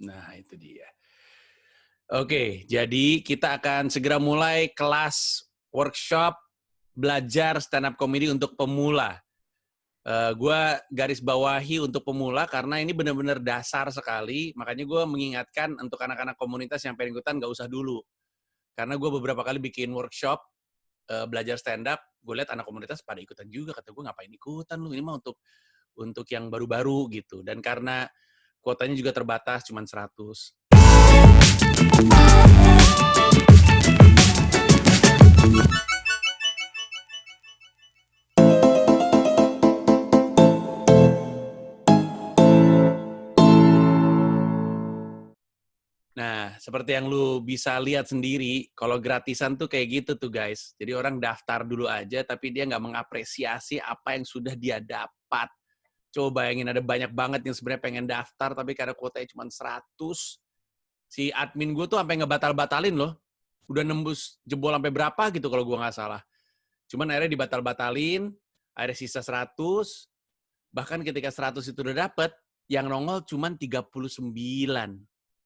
Nah, itu dia. Oke, jadi kita akan segera mulai kelas workshop belajar stand up comedy untuk pemula. Gue garis bawahi untuk pemula karena ini benar-benar dasar sekali. Makanya gue mengingatkan untuk anak-anak komunitas yang pengen ikutan gak usah dulu. Karena gue beberapa kali bikin workshop belajar stand up, gue lihat anak komunitas pada ikutan juga. Kata gue ngapain ikutan lu, ini mah untuk yang baru-baru gitu. Dan karena kuotanya juga terbatas, cuma 100. Nah, seperti yang lu bisa lihat sendiri, kalau gratisan tuh kayak gitu tuh guys. Jadi orang daftar dulu aja, tapi dia nggak mengapresiasi apa yang sudah dia dapat. Coba bayangin ada banyak banget yang sebenarnya pengen daftar, tapi karena kuotanya cuma 100, si admin gue tuh sampai ngebatal-batalin loh. Udah nembus jebol sampai berapa gitu kalau gue nggak salah. Cuman akhirnya dibatal-batalin, akhirnya sisa 100, bahkan ketika 100 itu udah dapet, yang nongol cuma 39.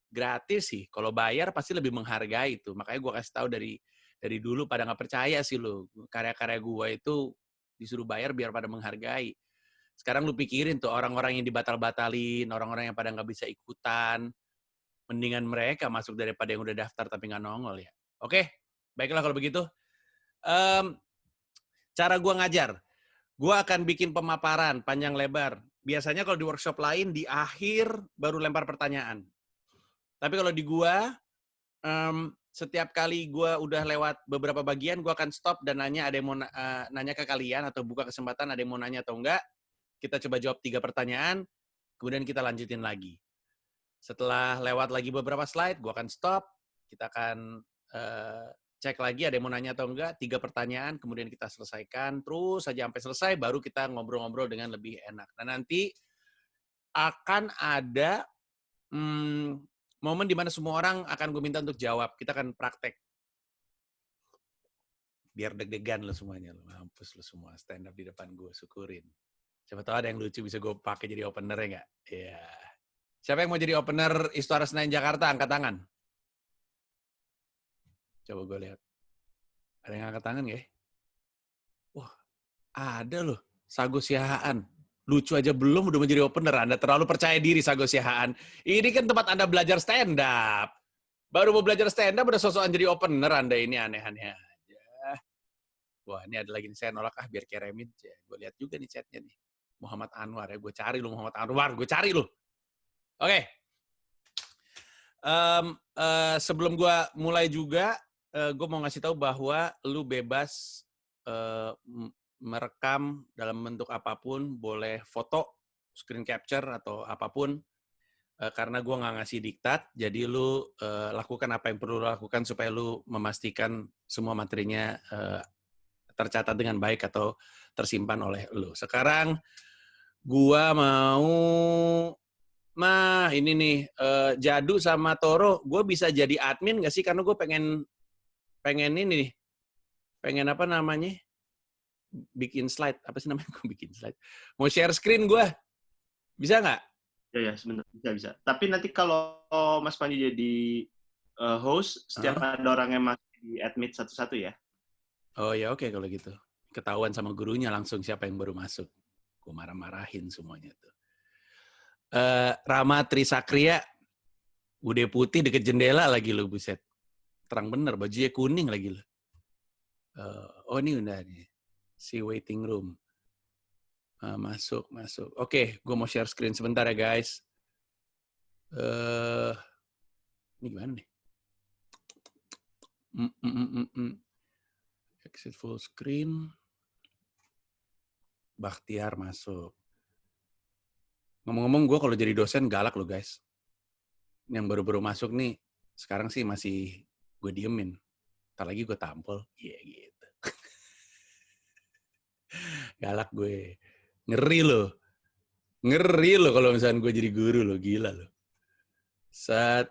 Gratis sih, kalau bayar pasti lebih menghargai itu. Makanya gue kasih tahu dari dulu pada nggak percaya sih lo. Karya-karya gue itu disuruh bayar biar pada menghargai. Sekarang lu pikirin tuh orang-orang yang dibatal-batalin, orang-orang yang pada nggak bisa ikutan, mendingan mereka masuk daripada yang udah daftar tapi nggak nongol ya. Oke, baiklah kalau begitu. Cara gue ngajar, gue akan bikin pemaparan panjang lebar. Biasanya kalau di workshop lain di akhir baru lempar pertanyaan. Tapi kalau di gue, setiap kali gue udah lewat beberapa bagian, gue akan stop dan nanya ada yang mau nanya ke kalian atau buka kesempatan ada yang mau nanya atau enggak. Kita coba jawab 3 pertanyaan, kemudian kita lanjutin lagi. Setelah lewat lagi beberapa slide, gue akan stop. Kita akan cek lagi ada yang mau nanya atau enggak. 3 pertanyaan, kemudian kita selesaikan. Terus saja sampai selesai, baru kita ngobrol-ngobrol dengan lebih enak. Dan nanti akan ada momen di mana semua orang akan gue minta untuk jawab. Kita akan praktek. Biar deg-degan lo semuanya. Lo mampus lo semua stand up di depan gue. Syukurin. Siapa tahu ada yang lucu bisa gue pakai jadi opener ya nggak? Iya. Siapa yang mau jadi opener Istora Senayan Jakarta? Angkat tangan. Coba gue lihat. Ada yang angkat tangan nggak ya? Wah, ada loh. Sago Siahaan. Lucu aja belum udah menjadi opener. Anda terlalu percaya diri, Sago Siahaan. Ini kan tempat Anda belajar stand up. Baru mau belajar stand up udah sosokan jadi opener Anda, ini aneh-aneh aja. Wah, ini ada lagi nih, saya nolak biar keremin. Gue lihat juga nih chatnya nih. Muhammad Anwar ya, gue cari lu Muhammad Anwar, gue cari lu. Oke. Sebelum gue mulai juga, gue mau ngasih tahu bahwa lu bebas merekam dalam bentuk apapun, boleh foto, screen capture atau apapun, karena gue nggak ngasih diktat, jadi lu lakukan apa yang perlu lu lakukan supaya lu memastikan semua materinya tercatat dengan baik atau tersimpan oleh lu. Sekarang gue mau, ini nih, Jadu sama Toro, gue bisa jadi admin nggak sih? Karena gue pengen ini nih, pengen apa namanya? Bikin slide, apa sih namanya? Gue bikin slide. Mau share screen gue, bisa nggak? Ya, sebentar. Bisa. Tapi nanti kalau Mas Panji jadi host, setiap ada orang yang masuk di admit satu-satu ya? Oh ya oke kalau gitu. Ketahuan sama gurunya langsung siapa yang baru masuk. Gue marah-marahin semuanya tuh. Rama Trisakria, udah putih deket jendela lagi lo, buset. Terang bener, bajunya kuning lagi lo. Oh ini udah nih. Si waiting room. Masuk. Oke, gue mau share screen sebentar ya guys. Ini gimana nih? Exit full screen. Bakhtiar masuk. Ngomong-ngomong, gue kalau jadi dosen galak loh guys. Yang baru-baru masuk nih, sekarang sih masih gue diemin. Ntar lagi gue tampol. Iya gitu. Galak gue. Ngeri loh kalau misalnya gue jadi guru loh. Gila loh. Salah.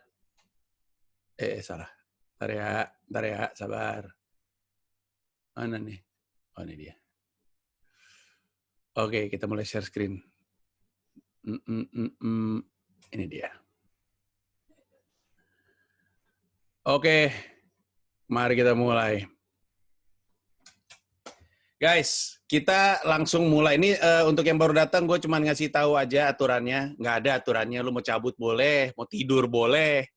Ntar ya, sabar. Mana nih? Oh, ini dia. Oke, kita mulai share screen. Ini dia. Oke, mari kita mulai. Guys, kita langsung mulai. Ini untuk yang baru datang, gue cuma ngasih tahu aja aturannya. Nggak ada aturannya. Lu mau cabut boleh, mau tidur boleh,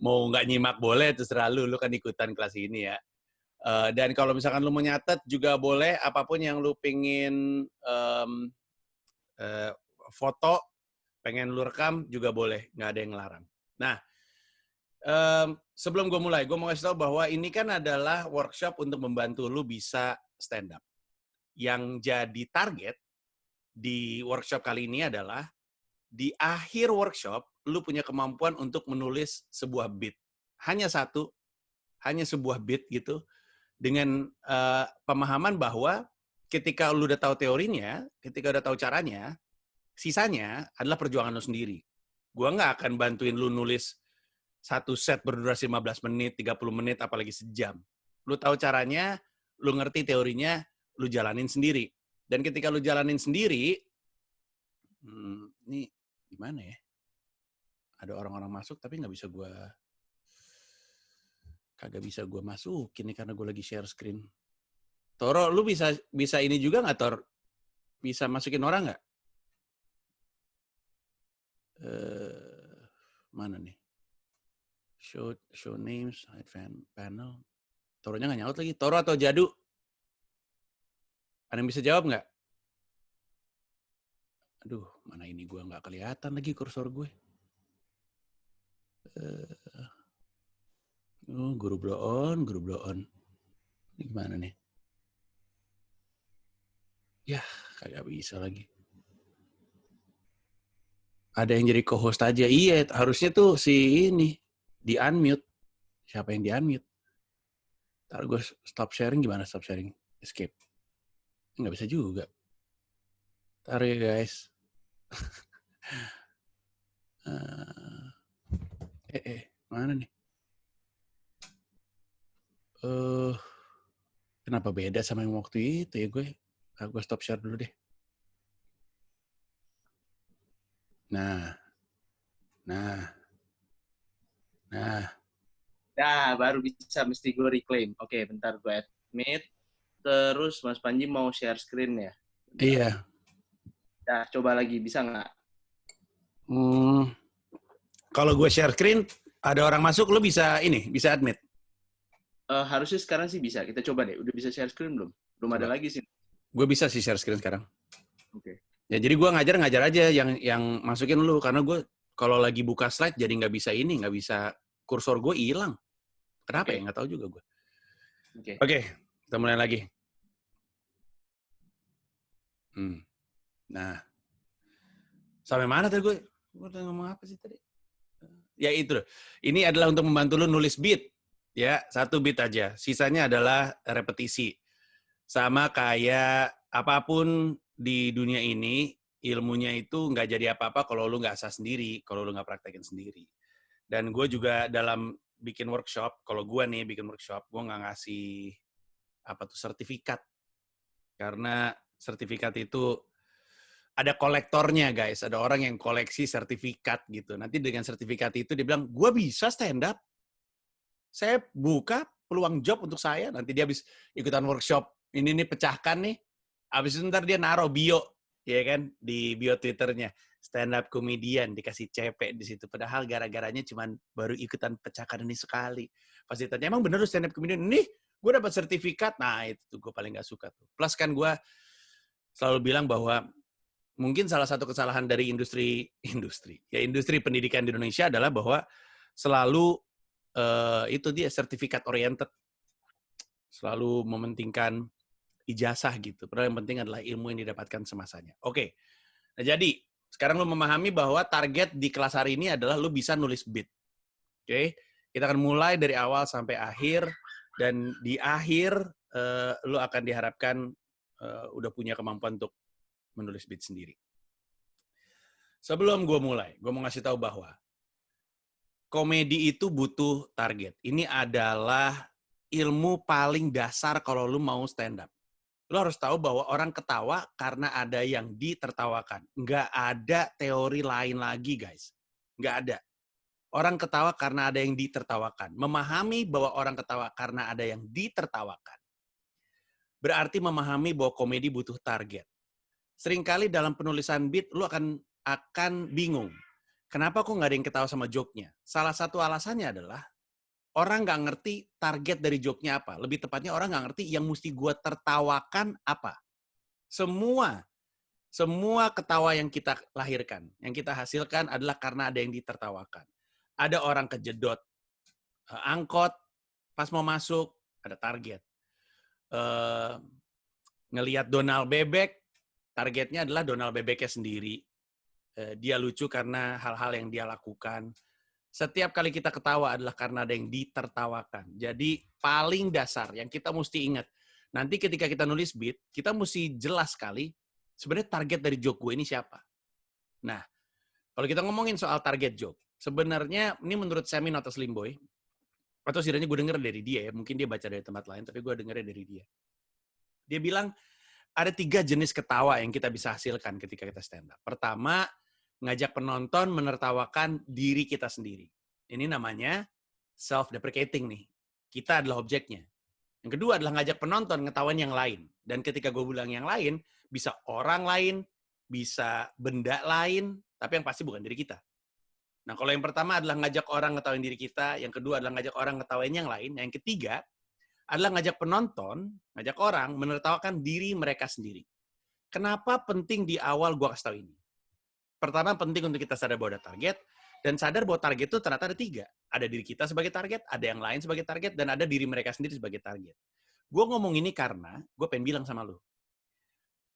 mau nggak nyimak boleh, terserah lu. Lu kan ikutan kelas ini ya. Dan kalau misalkan lu mau nyatet juga boleh. Apapun yang lu pingin foto, pengen lu rekam juga boleh. Nggak ada yang ngelarang. Nah, sebelum gue mulai, gue mau kasih tahu bahwa ini kan adalah workshop untuk membantu lu bisa stand up. Yang jadi target di workshop kali ini adalah di akhir workshop, lu punya kemampuan untuk menulis sebuah beat. Hanya satu, hanya sebuah beat gitu, dengan pemahaman bahwa ketika lu udah tahu teorinya, ketika udah tahu caranya, sisanya adalah perjuangan lu sendiri. Gua nggak akan bantuin lu nulis satu set berdurasi 15 menit, 30 menit, apalagi sejam. Lu tahu caranya, lu ngerti teorinya, lu jalanin sendiri. Dan ketika lu jalanin sendiri, ini gimana ya? Ada orang-orang masuk tapi kagak bisa gue masukin nih karena gue lagi share screen. Toro, lu bisa ini juga nggak, Tor? Bisa masukin orang nggak? Mana nih? Show names, hide panel. Toronya nggak nyaut lagi. Toro atau Jadu? Ada yang bisa jawab nggak? Aduh, mana ini gue nggak kelihatan lagi kursor gue. Guru blow on. Ini gimana nih? Ya, kagak bisa lagi. Ada yang jadi co-host aja. Iya, harusnya tuh si ini di-unmute. Siapa yang di-unmute? Ntar gue stop sharing, gimana stop sharing? Escape. Nggak bisa juga. Ntar ya guys. Mana nih? Kenapa beda sama yang waktu itu ya gue? Gue stop share dulu deh. Nah, Baru bisa mesti gue reclaim. Oke, bentar gue admit. Terus Mas Panji mau share screen ya? Bentar. Iya. Nah, coba lagi, bisa nggak? Kalau gue share screen, ada orang masuk, lo bisa admit? Harusnya sekarang sih bisa. Kita coba deh. Udah bisa share screen belum? Belum Coba. ada lagi sih. Gue bisa sih share screen sekarang. Oke. Ya jadi gue ngajar aja yang masukin lu, karena gue kalau lagi buka slide jadi nggak bisa kursor gue hilang. Kenapa ya? Nggak tahu juga gue. Oke, kita mulai lagi. Nah, sampai mana tadi gue? Gue udah ngomong apa sih tadi? Ya itu. Ini adalah untuk membantu lu nulis beat. Ya, 1 beat aja. Sisanya adalah repetisi. Sama kayak apapun di dunia ini, ilmunya itu nggak jadi apa-apa kalau lu nggak asah sendiri, kalau lu nggak praktekin sendiri. Dan gue juga dalam bikin workshop, kalau gue nih bikin workshop, gue nggak ngasih sertifikat. Karena sertifikat itu ada kolektornya, guys. Ada orang yang koleksi sertifikat gitu. Nanti dengan sertifikat itu dia bilang, gue bisa stand up. Saya buka peluang job untuk saya. Nanti dia habis ikutan workshop, ini nih pecahkan nih. Habis itu ntar dia naruh bio, ya kan, di bio Twitternya. Stand up comedian, dikasih CP di situ. Padahal gara-garanya cuman baru ikutan pecahkan ini sekali. Pas ditanya, emang bener lu stand up comedian? Nih, gue dapat sertifikat. Nah, itu gue paling gak suka tuh. Plus kan gue selalu bilang bahwa mungkin salah satu kesalahan dari industri pendidikan di Indonesia adalah bahwa selalu itu dia sertifikat oriented, selalu mementingkan ijazah gitu. Padahal yang penting adalah ilmu yang didapatkan semasanya. Oke, nah jadi sekarang lu memahami bahwa target di kelas hari ini adalah lu bisa nulis beat. Oke, kita akan mulai dari awal sampai akhir, dan di akhir lu akan diharapkan udah punya kemampuan untuk menulis beat sendiri. Sebelum gue mulai, gue mau ngasih tahu bahwa komedi itu butuh target. Ini adalah ilmu paling dasar kalau lu mau stand up. Lu harus tahu bahwa orang ketawa karena ada yang ditertawakan. Nggak ada teori lain lagi, guys. Nggak ada. Orang ketawa karena ada yang ditertawakan. Memahami bahwa orang ketawa karena ada yang ditertawakan. Berarti memahami bahwa komedi butuh target. Seringkali dalam penulisan beat, lu akan bingung. Kenapa kok nggak ada yang ketawa sama joke-nya? Salah satu alasannya adalah orang nggak ngerti target dari joke-nya apa. Lebih tepatnya orang nggak ngerti yang mesti gue tertawakan apa. Semua ketawa yang kita lahirkan, yang kita hasilkan adalah karena ada yang ditertawakan. Ada orang kejedot angkot, pas mau masuk, ada target. Ngelihat Donald Bebek, targetnya adalah Donald Bebeknya sendiri. Dia lucu karena hal-hal yang dia lakukan. Setiap kali kita ketawa adalah karena ada yang ditertawakan. Jadi paling dasar yang kita mesti ingat, nanti ketika kita nulis beat, kita mesti jelas sekali sebenarnya target dari joke gue ini siapa. Nah, kalau kita ngomongin soal target joke, sebenarnya ini menurut Semi Notas Limboy, atau setidaknya gue denger dari dia ya, mungkin dia baca dari tempat lain, tapi gue dengernya dari dia. Dia bilang, ada 3 jenis ketawa yang kita bisa hasilkan ketika kita stand up. Pertama, ngajak penonton menertawakan diri kita sendiri. Ini namanya self-deprecating nih. Kita adalah objeknya. Yang kedua adalah ngajak penonton ngetawain yang lain. Dan ketika gue bilang yang lain, bisa orang lain, bisa benda lain, tapi yang pasti bukan diri kita. Nah, kalau yang pertama adalah ngajak orang ngetawain diri kita, yang kedua adalah ngajak orang ngetawain yang lain, yang ketiga adalah ngajak penonton, ngajak orang menertawakan diri mereka sendiri. Kenapa penting di awal gue kasih tahu ini? Pertama, penting untuk kita sadar bahwa ada target, dan sadar bahwa target itu ternyata ada 3. Ada diri kita sebagai target, ada yang lain sebagai target, dan ada diri mereka sendiri sebagai target. Gue ngomong ini karena gue pengen bilang sama lo,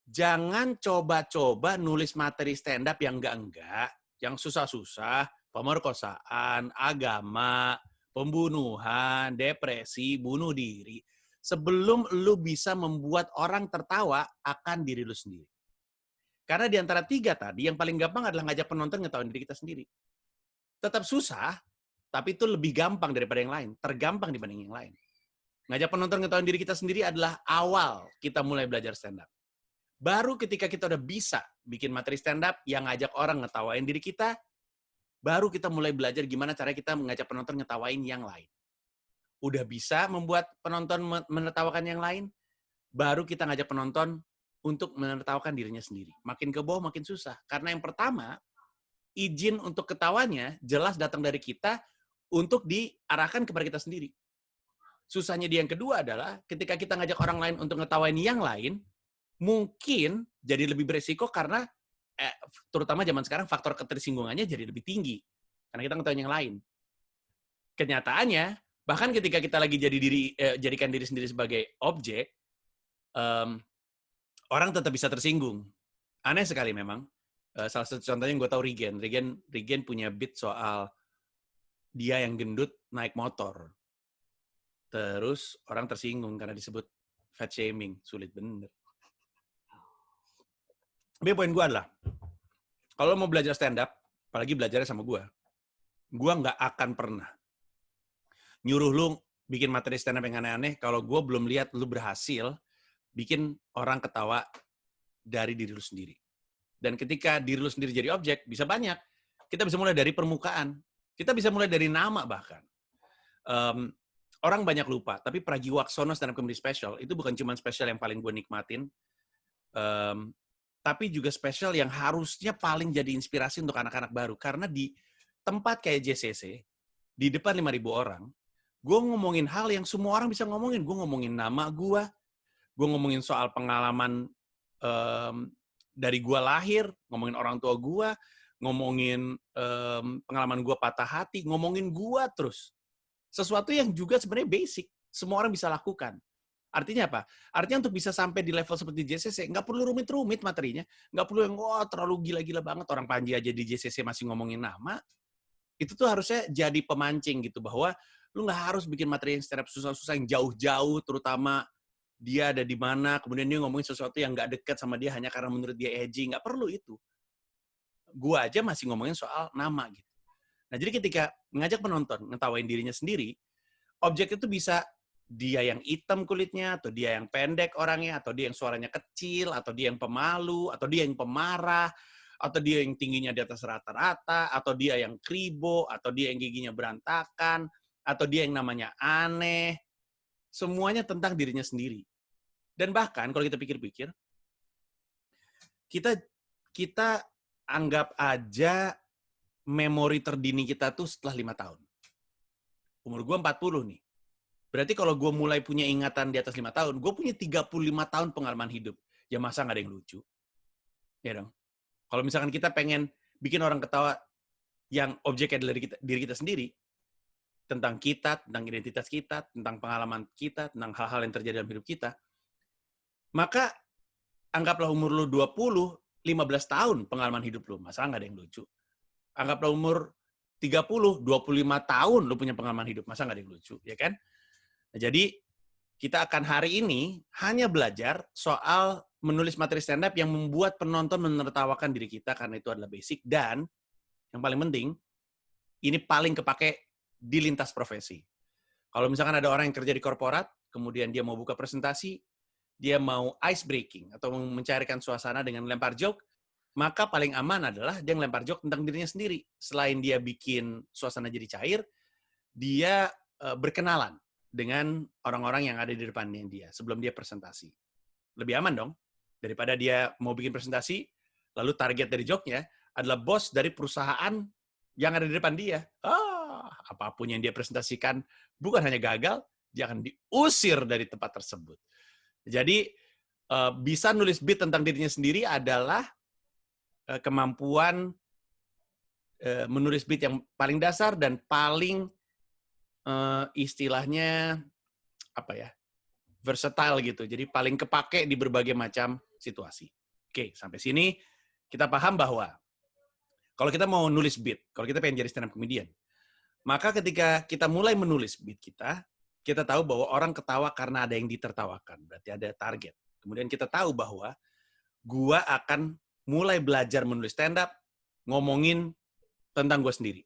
jangan coba-coba nulis materi stand up yang enggak-enggak, yang susah-susah, pemerkosaan, agama, pembunuhan, depresi, bunuh diri, sebelum lu bisa membuat orang tertawa akan diri lu sendiri. Karena di antara 3 tadi, yang paling gampang adalah ngajak penonton ngetawain diri kita sendiri. Tetap susah, tapi itu lebih gampang daripada yang lain. Tergampang dibanding yang lain. Ngajak penonton ngetawain diri kita sendiri adalah awal kita mulai belajar stand up. Baru ketika kita udah bisa bikin materi stand up yang ngajak orang ngetawain diri kita, baru kita mulai belajar gimana cara kita mengajak penonton ngetawain yang lain. Udah bisa membuat penonton menertawakan yang lain, baru kita ngajak penonton untuk menertawakan dirinya sendiri. Makin ke bawah makin susah. Karena yang pertama, izin untuk ketawanya jelas datang dari kita untuk diarahkan kepada kita sendiri. Susahnya di yang kedua adalah ketika kita ngajak orang lain untuk ngetawain yang lain, mungkin jadi lebih beresiko karena terutama zaman sekarang faktor ketersinggungannya jadi lebih tinggi karena kita ngetawain yang lain. Kenyataannya bahkan ketika kita lagi jadikan diri sendiri sebagai objek, orang tetap bisa tersinggung. Aneh sekali memang. Salah satu contohnya yang gue tahu Regen punya beat soal dia yang gendut naik motor. Terus orang tersinggung karena disebut fat shaming. Sulit bener. Tapi poin gue adalah, kalau mau belajar stand up, apalagi belajarnya sama gue nggak akan pernah nyuruh lu bikin materi stand up yang aneh-aneh kalau gue belum lihat lu berhasil bikin orang ketawa dari diri lu sendiri. Dan ketika diri lu sendiri jadi objek, bisa banyak. Kita bisa mulai dari permukaan. Kita bisa mulai dari nama bahkan. Orang banyak lupa, tapi Pragiwaksono stand up comedy special, itu bukan cuma special yang paling gue nikmatin, tapi juga special yang harusnya paling jadi inspirasi untuk anak-anak baru. Karena di tempat kayak JCC, di depan 5.000 orang, gue ngomongin hal yang semua orang bisa ngomongin. Gue ngomongin nama gue ngomongin soal pengalaman dari gue lahir, ngomongin orang tua gue, ngomongin pengalaman gue patah hati, ngomongin gue terus. Sesuatu yang juga sebenarnya basic, semua orang bisa lakukan. Artinya apa? Artinya untuk bisa sampai di level seperti JCC, nggak perlu rumit-rumit materinya. Nggak perlu yang, terlalu gila-gila banget. Orang Panji aja di JCC masih ngomongin nama. Itu tuh harusnya jadi pemancing gitu, bahwa lu nggak harus bikin materi yang stand up susah-susah, yang jauh-jauh, terutama dia ada di mana, kemudian dia ngomongin sesuatu yang nggak dekat sama dia hanya karena menurut dia edgy. Nggak perlu itu. Gua aja masih ngomongin soal nama gitu. Nah, jadi ketika ngajak penonton ngetawain dirinya sendiri, objek itu bisa dia yang hitam kulitnya, atau dia yang pendek orangnya, atau dia yang suaranya kecil, atau dia yang pemalu, atau dia yang pemarah, atau dia yang tingginya di atas rata-rata, atau dia yang kribo, atau dia yang giginya berantakan, atau dia yang namanya aneh. Semuanya tentang dirinya sendiri. Dan bahkan kalau kita pikir-pikir, kita anggap aja memori terdini kita tuh setelah 5 tahun. Umur gue 40 nih. Berarti kalau gue mulai punya ingatan di atas 5 tahun, gue punya 35 tahun pengalaman hidup. Ya masa nggak ada yang lucu? Ya dong. Kalau misalkan kita pengen bikin orang ketawa yang objeknya dari diri kita sendiri, tentang kita, tentang identitas kita, tentang pengalaman kita, tentang hal-hal yang terjadi dalam hidup kita, maka anggaplah umur lu 20, 15 tahun pengalaman hidup lu. Masa nggak ada yang lucu? Anggaplah umur 30, 25 tahun lu punya pengalaman hidup. Masa nggak ada yang lucu? Ya kan? Nah, jadi kita akan hari ini hanya belajar soal menulis materi stand up yang membuat penonton menertawakan diri kita karena itu adalah basic. Dan yang paling penting, ini paling kepake di lintas profesi. Kalau misalkan ada orang yang kerja di korporat, kemudian dia mau buka presentasi, dia mau ice breaking atau mencairkan suasana dengan lempar joke, maka paling aman adalah dia ngelempar joke tentang dirinya sendiri. Selain dia bikin suasana jadi cair, dia berkenalan dengan orang-orang yang ada di depannya dia sebelum dia presentasi. Lebih aman dong daripada dia mau bikin presentasi, lalu target dari joke-nya adalah bos dari perusahaan yang ada di depan dia. Apapun yang dia presentasikan bukan hanya gagal, dia akan diusir dari tempat tersebut. Jadi bisa nulis beat tentang dirinya sendiri adalah kemampuan menulis beat yang paling dasar dan paling istilahnya apa ya, versatile gitu. Jadi paling kepake di berbagai macam situasi. Oke, sampai sini kita paham bahwa kalau kita mau nulis beat, kalau kita pengen jadi stand up comedian, maka ketika kita mulai menulis beat kita tahu bahwa orang ketawa karena ada yang ditertawakan, berarti ada target. Kemudian kita tahu bahwa gua akan mulai belajar menulis stand up ngomongin tentang gua sendiri.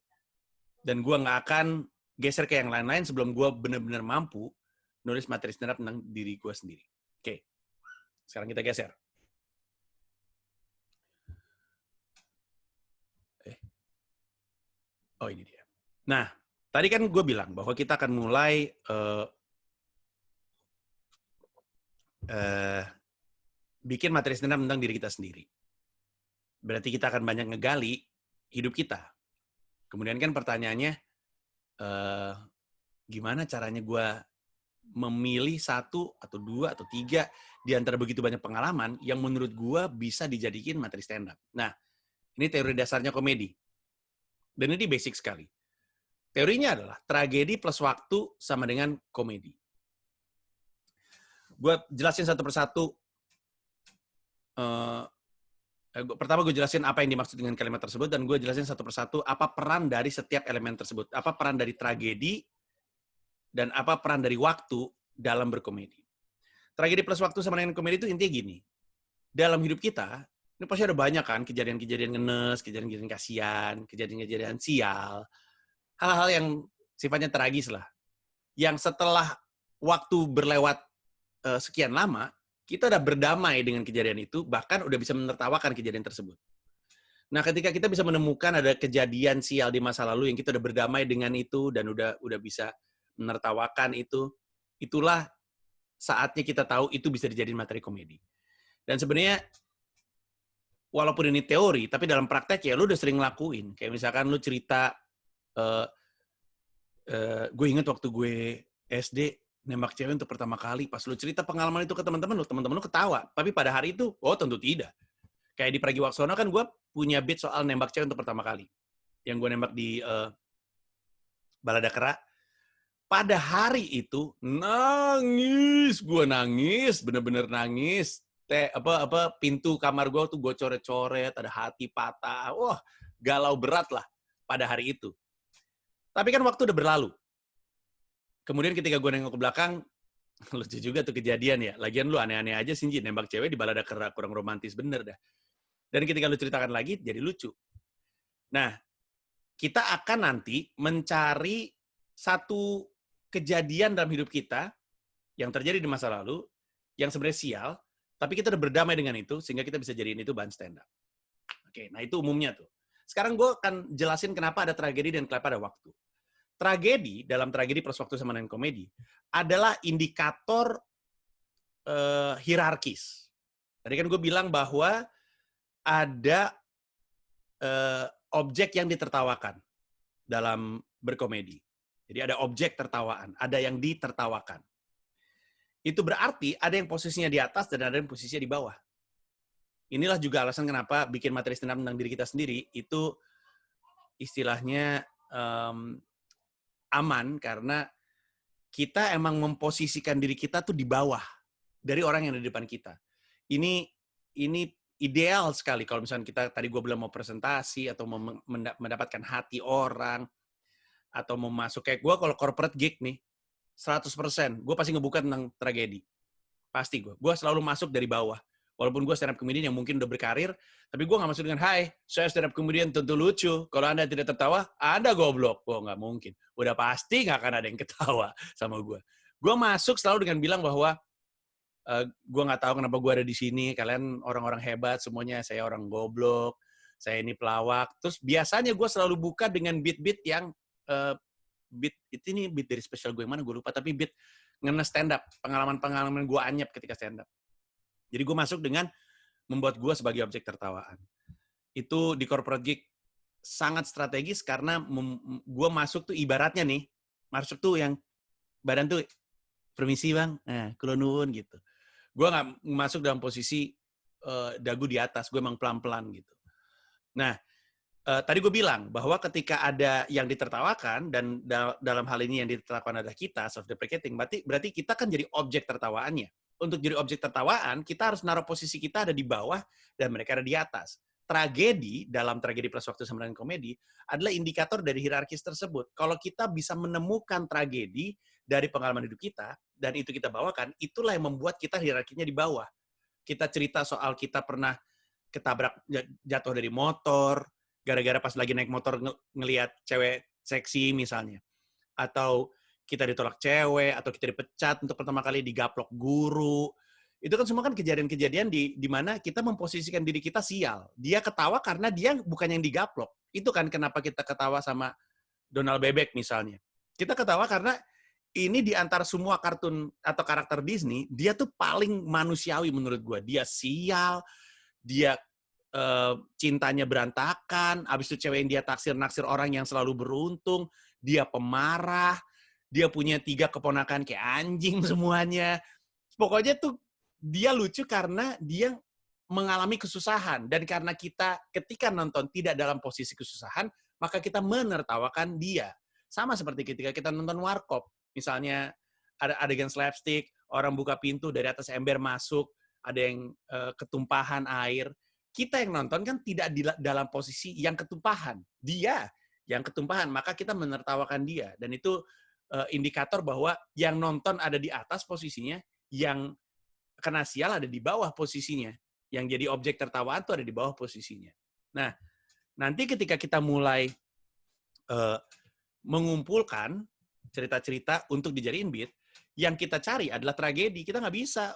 Dan gua nggak akan geser ke yang lain-lain sebelum gua benar-benar mampu nulis materi stand up tentang diri gua sendiri. Oke, sekarang kita geser. Oh, ini dia. Nah, tadi kan gue bilang bahwa kita akan mulai bikin materi stand up tentang diri kita sendiri. Berarti kita akan banyak ngegali hidup kita. Kemudian kan pertanyaannya, gimana caranya gue memilih 1 atau 2 atau 3 di antara begitu banyak pengalaman yang menurut gue bisa dijadikan materi stand up. Nah, ini teori dasarnya komedi. Dan ini basic sekali. Teorinya adalah tragedi plus waktu sama dengan komedi. Gue jelasin satu persatu. Pertama gue jelasin apa yang dimaksud dengan kalimat tersebut, dan gue jelasin satu persatu apa peran dari setiap elemen tersebut. Apa peran dari tragedi, dan apa peran dari waktu dalam berkomedi. Tragedi plus waktu sama dengan komedi itu intinya gini. Dalam hidup kita, ini pasti ada banyak kan kejadian-kejadian ngenes, kejadian-kejadian kasihan, kejadian-kejadian sial, hal-hal yang sifatnya tragis lah. Yang setelah waktu berlewat sekian lama, kita udah berdamai dengan kejadian itu, bahkan udah bisa menertawakan kejadian tersebut. Nah, ketika kita bisa menemukan ada kejadian sial di masa lalu yang kita udah berdamai dengan itu dan udah bisa menertawakan itu, itulah saatnya kita tahu itu bisa dijadiin materi komedi. Dan sebenarnya walaupun ini teori, tapi dalam praktek ya lu udah sering ngelakuin. Kayak misalkan lu cerita, gue inget waktu gue SD nembak cewek untuk pertama kali, pas lu cerita pengalaman itu ke teman-teman lu ketawa. Tapi pada hari itu, oh tentu tidak. Kayak di Pragiwaksono kan gue punya beat soal nembak cewek untuk pertama kali. Yang gue nembak di Balada Kera. Pada hari itu, gue nangis, bener-bener nangis. Pintu kamar gue tuh gue coret-coret, ada hati patah. Wah, galau berat lah pada hari itu. Tapi kan waktu udah berlalu. Kemudian ketika gue nengok ke belakang, lucu juga tuh kejadian ya. Lagian lu aneh-aneh aja sih, nembak cewek di Balada Kera, kurang romantis bener dah. Dan ketika lu ceritakan lagi, jadi lucu. Nah, kita akan nanti mencari satu kejadian dalam hidup kita yang terjadi di masa lalu, yang sebenarnya sial, tapi kita udah berdamai dengan itu, sehingga kita bisa jadiin itu bahan stand up. Oke, nah itu umumnya tuh. Sekarang gue akan jelasin kenapa ada tragedi dan kenapa ada waktu. Tragedi, dalam tragedi plus waktu sama dengan komedi, adalah indikator hierarkis. Tadi kan gue bilang bahwa ada objek yang ditertawakan dalam berkomedi. Jadi ada objek tertawaan, ada yang ditertawakan. Itu berarti ada yang posisinya di atas dan ada yang posisinya di bawah. Inilah juga alasan kenapa bikin materi stand up tentang diri kita sendiri itu istilahnya aman, karena kita emang memposisikan diri kita tuh di bawah dari orang yang ada di depan kita. Ini ideal sekali kalau misalnya kita, tadi gue bilang mau presentasi atau mau mendapatkan hati orang, atau mau masuk kayak gue kalau corporate gig nih, 100% gue pasti ngebuka tentang tragedi. Pasti gue selalu masuk dari bawah. Walaupun gue stand up comedian yang mungkin udah berkarir, tapi gue nggak masuk dengan, hai, saya stand up comedian tentu lucu. Kalau Anda tidak tertawa, Anda goblok. Gue nggak mungkin. Udah pasti nggak akan ada yang ketawa sama gue. Gue masuk selalu dengan bilang bahwa, gue nggak tahu kenapa gue ada di sini. Kalian orang-orang hebat semuanya. Saya orang goblok. Saya ini pelawak. Terus biasanya gue selalu buka dengan beat-beat yang, beat dari spesial gue yang mana gue lupa. Tapi beat nge stand up. Pengalaman-pengalaman gue anyep ketika stand up. Jadi gue masuk dengan membuat gue sebagai objek tertawaan. Itu di corporate gig sangat strategis karena gue masuk tuh ibaratnya nih, masuk tuh yang badan tuh, permisi bang, nah kulo nuwun gitu. Gue nggak masuk dalam posisi dagu di atas, gue emang pelan-pelan gitu. Nah, tadi gue bilang bahwa ketika ada yang ditertawakan, dan dalam hal ini yang ditertawakan adalah kita, self-deprecating, berarti kita kan jadi objek tertawaannya. Untuk jadi objek tertawaan, kita harus naruh posisi kita ada di bawah dan mereka ada di atas. Tragedi, dalam tragedi plus waktu sama dengan komedi, adalah indikator dari hierarkis tersebut. Kalau kita bisa menemukan tragedi dari pengalaman hidup kita, dan itu kita bawakan, itulah yang membuat kita hierarkinya di bawah. Kita cerita soal kita pernah ketabrak, jatuh dari motor, gara-gara pas lagi naik motor ngelihat cewek seksi misalnya. Atau kita ditolak cewek, atau kita dipecat untuk pertama kali, digaplok guru. Itu kan semua kan kejadian-kejadian di mana kita memposisikan diri kita sial. Dia ketawa karena dia bukan yang digaplok. Itu kan kenapa kita ketawa sama Donald Bebek misalnya. Kita ketawa karena ini di antara semua kartun atau karakter Disney, dia tuh paling manusiawi menurut gue. Dia sial, dia cintanya berantakan, abis itu cewek yang dia naksir orang yang selalu beruntung, dia pemarah, dia punya 3 keponakan kayak anjing semuanya. Pokoknya tuh dia lucu karena dia mengalami kesusahan. Dan karena kita ketika nonton tidak dalam posisi kesusahan, maka kita menertawakan dia. Sama seperti ketika kita nonton Warkop. Misalnya ada adegan slapstick, orang buka pintu dari atas ember masuk, ada yang ketumpahan air. Kita yang nonton kan tidak di dalam posisi yang ketumpahan. Dia yang ketumpahan, maka kita menertawakan dia. Dan itu indikator bahwa yang nonton ada di atas posisinya, yang kena sial ada di bawah posisinya, yang jadi objek tertawaan itu ada di bawah posisinya. Nah, nanti ketika kita mulai mengumpulkan cerita-cerita untuk dijadiin beat, yang kita cari adalah tragedi. Kita nggak bisa,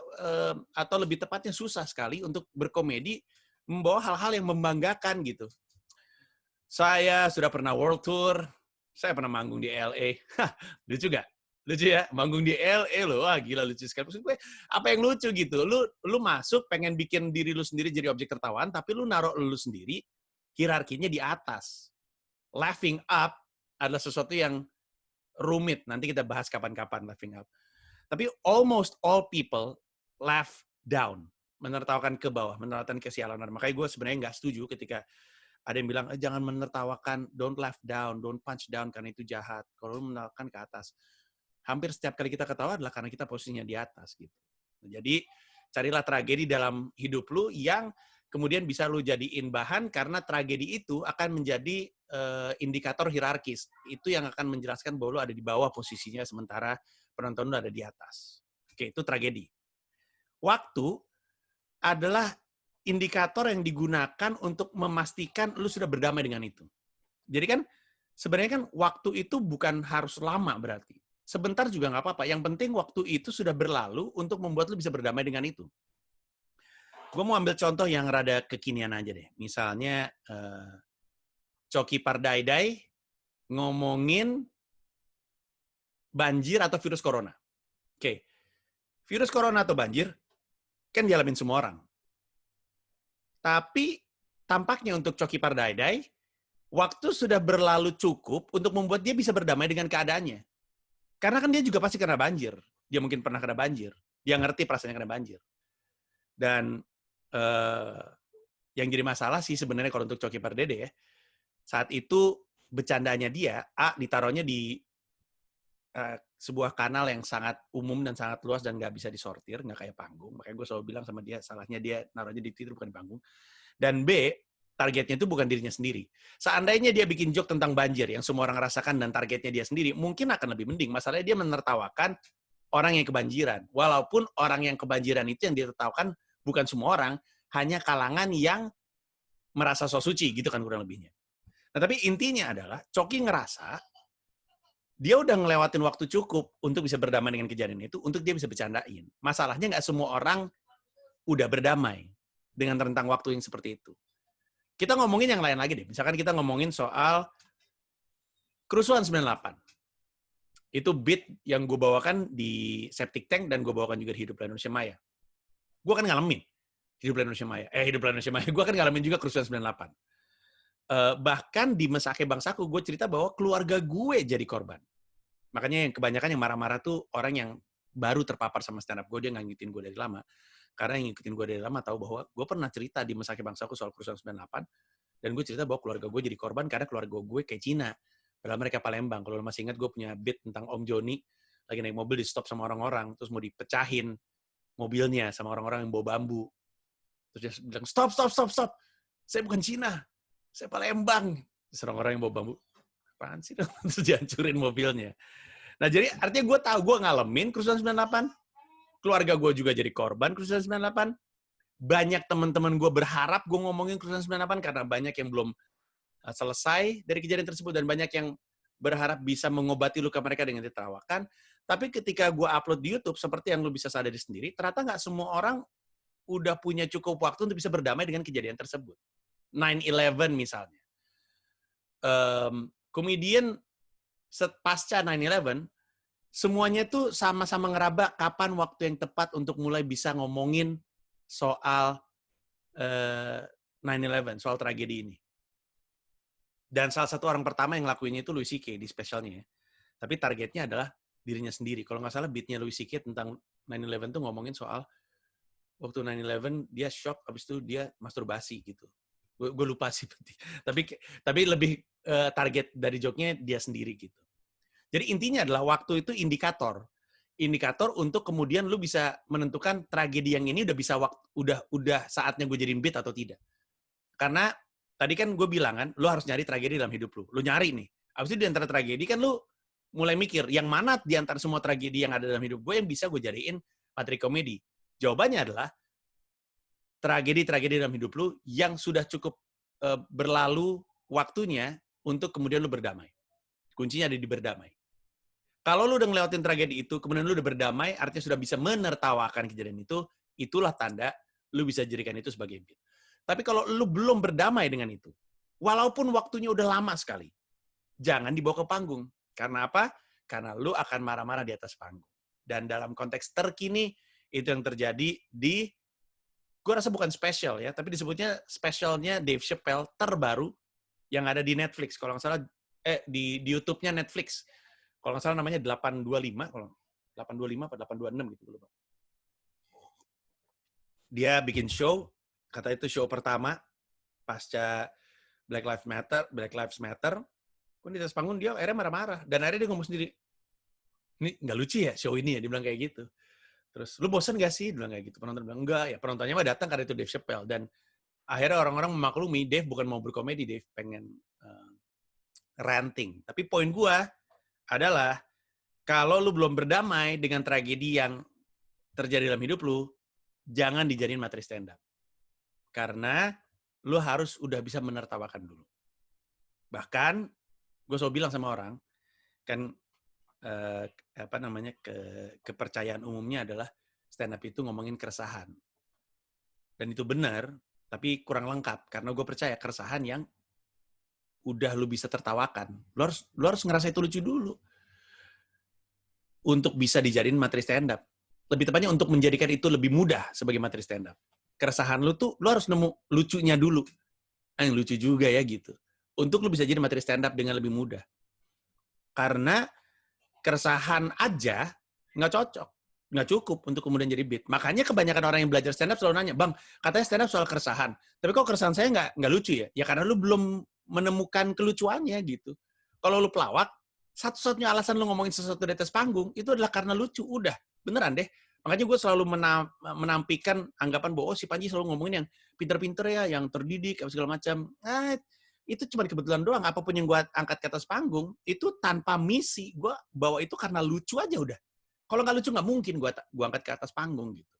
atau lebih tepatnya susah sekali untuk berkomedi membawa hal-hal yang membanggakan gitu. Saya sudah pernah world tour, saya pernah manggung di LA. Lucu gak? Lucu ya? Manggung di LA loh. Wah, gila lucu sekali. Maksud gue, apa yang lucu gitu? Lu masuk pengen bikin diri lu sendiri jadi objek tertawaan, tapi lu naruh lu sendiri hierarkinya di atas. Laughing up adalah sesuatu yang rumit. Nanti kita bahas kapan-kapan laughing up. Tapi almost all people laugh down. Menertawakan ke bawah, menertawakan kesialan. Makanya gue sebenarnya nggak setuju ketika ada yang bilang, jangan menertawakan, don't laugh down, don't punch down, karena itu jahat. Kalau lu menertawakan ke atas. Hampir setiap kali kita ketawa adalah karena kita posisinya di atas. Gitu. Jadi, carilah tragedi dalam hidup lu yang kemudian bisa lu jadiin bahan, karena tragedi itu akan menjadi indikator hierarkis. Itu yang akan menjelaskan bahwa lu ada di bawah posisinya, sementara penonton lu ada di atas. Oke, itu tragedi. Waktu adalah indikator yang digunakan untuk memastikan lu sudah berdamai dengan itu. Jadi kan sebenarnya kan waktu itu bukan harus lama berarti. Sebentar juga nggak apa-apa. Yang penting waktu itu sudah berlalu untuk membuat lu bisa berdamai dengan itu. Gue mau ambil contoh yang rada kekinian aja deh. Misalnya Coki Pardaiday ngomongin banjir atau virus corona. Oke, virus corona atau banjir kan dialamin semua orang. Tapi tampaknya untuk Coki Pardaiday, waktu sudah berlalu cukup untuk membuat dia bisa berdamai dengan keadaannya. Karena kan dia juga pasti kena banjir. Dia mungkin pernah kena banjir. Dia ngerti perasaannya kena banjir. Dan yang jadi masalah sih sebenarnya kalau untuk Coki Pardaiday ya, saat itu bercandanya dia, ditaruhnya di sebuah kanal yang sangat umum dan sangat luas dan nggak bisa disortir, nggak kayak panggung. Makanya gue selalu bilang sama dia, salahnya dia naruhnya di Twitter bukan di panggung. Dan B, targetnya itu bukan dirinya sendiri. Seandainya dia bikin joke tentang banjir yang semua orang rasakan dan targetnya dia sendiri, mungkin akan lebih mending. Masalahnya dia menertawakan orang yang kebanjiran. Walaupun orang yang kebanjiran itu yang ditertawakan bukan semua orang, hanya kalangan yang merasa so suci, gitu kan kurang lebihnya. Nah, tapi intinya adalah, Coki ngerasa dia udah ngelewatin waktu cukup untuk bisa berdamai dengan kejadian itu, untuk dia bisa bercandain. Masalahnya nggak semua orang udah berdamai dengan rentang waktu yang seperti itu. Kita ngomongin yang lain lagi deh. Misalkan kita ngomongin soal kerusuhan 98. Itu beat yang gue bawakan di Septic Tank dan gue bawakan juga di Hiduplah Indonesia Maya. Gue kan ngalamin Hiduplah Indonesia Maya. Hiduplah Indonesia Maya. Gue kan ngalamin juga kerusuhan 98. Bahkan di Mesake Bangsaku, gue cerita bahwa keluarga gue jadi korban. Makanya yang kebanyakan yang marah-marah tuh orang yang baru terpapar sama stand up gue, dia nggak ngikutin gue dari lama. Karena yang ngikutin gue dari lama tahu bahwa gue pernah cerita di Mesake Bangsaku soal kerusuhan 98, dan gue cerita bahwa keluarga gue jadi korban karena keluarga gue kayak Cina. Padahal mereka Palembang. Kalau lo masih ingat, gue punya beat tentang Om Joni, lagi naik mobil di stop sama orang-orang, terus mau dipecahin mobilnya sama orang-orang yang bawa bambu. Terus dia bilang, stop, saya bukan Cina, saya Palembang. Terus orang-orang yang bawa bambu, apaan sih? Terus dihancurin mobilnya. Nah, jadi artinya gue tahu, gue ngalamin kerusuhan 98, keluarga gue juga jadi korban kerusuhan 98, banyak teman-teman gue berharap gue ngomongin kerusuhan 98 karena banyak yang belum selesai dari kejadian tersebut dan banyak yang berharap bisa mengobati luka mereka dengan ditertawakan. Tapi ketika gue upload di YouTube, seperti yang lu bisa sadari sendiri, ternyata nggak semua orang udah punya cukup waktu untuk bisa berdamai dengan kejadian tersebut. 9/11 misalnya. Kemudian pasca 9/11, semuanya tuh sama-sama ngeraba kapan waktu yang tepat untuk mulai bisa ngomongin soal 9/11, soal tragedi ini. Dan salah satu orang pertama yang ngelakuinnya itu Louis C.K. di spesialnya. Tapi targetnya adalah dirinya sendiri. Kalau nggak salah beatnya Louis C.K. tentang 9/11 tuh ngomongin soal waktu 9/11 dia shock, habis itu dia masturbasi gitu. Gue lupa sih. Tapi lebih target dari joke-nya dia sendiri gitu. Jadi intinya adalah waktu itu indikator untuk kemudian lu bisa menentukan tragedi yang ini udah saatnya gue jadiin beat atau tidak. Karena tadi kan gue bilang kan, lu harus nyari tragedi dalam hidup lu. Lu nyari nih. Abis itu di antara tragedi kan lu mulai mikir, yang mana di antara semua tragedi yang ada dalam hidup gue yang bisa gue jadiin materi komedi. Jawabannya adalah tragedi-tragedi dalam hidup lu yang sudah cukup berlalu waktunya untuk kemudian lu berdamai. Kuncinya ada di berdamai. Kalau lu udah ngelewatin tragedi itu, kemudian lu udah berdamai, artinya sudah bisa menertawakan kejadian itu, itulah tanda lu bisa jadikan itu sebagai beat. Tapi kalau lu belum berdamai dengan itu, walaupun waktunya udah lama sekali, jangan dibawa ke panggung. Karena apa? Karena lu akan marah-marah di atas panggung. Dan dalam konteks terkini, itu yang terjadi di, gue rasa bukan spesial ya, tapi disebutnya spesialnya Dave Chappelle terbaru yang ada di Netflix. Kalau nggak salah, di YouTube-nya Netflix. Kalau nggak salah namanya 825, kalau 825 atau 826 gitu, lupa. Dia bikin show, kata itu show pertama pasca Black Lives Matter. Kan di atas panggung dia akhirnya marah-marah dan akhirnya dia ngomong sendiri, ini nggak lucu ya show ini ya, dia bilang kayak gitu. Terus lu bosan gak sih, dia bilang kayak gitu. Penonton bilang enggak ya, penontonnya mah datang karena itu Dave Chappelle. Dan akhirnya orang-orang memaklumi Dave bukan mau berkomedi, Dave pengen ranting. Tapi poin gua adalah kalau lu belum berdamai dengan tragedi yang terjadi dalam hidup lu, jangan dijadiin materi stand up. Karena lu harus udah bisa menertawakan dulu. Bahkan gue selalu bilang sama orang, kan kepercayaan umumnya adalah stand up itu ngomongin keresahan. Dan itu benar, tapi kurang lengkap. Karena gue percaya keresahan yang udah lu bisa tertawakan. Lu harus ngerasa itu lucu dulu. Untuk bisa dijadiin materi stand up. Lebih tepatnya untuk menjadikan itu lebih mudah sebagai materi stand up. Keresahan lu tuh, lu harus nemu lucunya dulu. Yang lucu juga ya gitu. Untuk lu bisa jadi materi stand up dengan lebih mudah. Karena keresahan aja nggak cocok. Nggak cukup untuk kemudian jadi beat. Makanya kebanyakan orang yang belajar stand up selalu nanya, Bang, katanya stand up soal keresahan. Tapi kok keresahan saya nggak lucu ya? Ya karena lu belum menemukan kelucuannya gitu. Kalau lu pelawak, satu-satunya alasan lu ngomongin sesuatu di atas panggung, itu adalah karena lucu. Udah, beneran deh. Makanya gue selalu menampikan anggapan bahwa si Panji selalu ngomongin yang pinter-pinter ya, yang terdidik, segala macam. Itu cuma kebetulan doang. Apapun yang gue angkat ke atas panggung, itu tanpa misi. Gue bawa itu karena lucu aja udah. Kalau nggak lucu nggak mungkin gue angkat ke atas panggung gitu.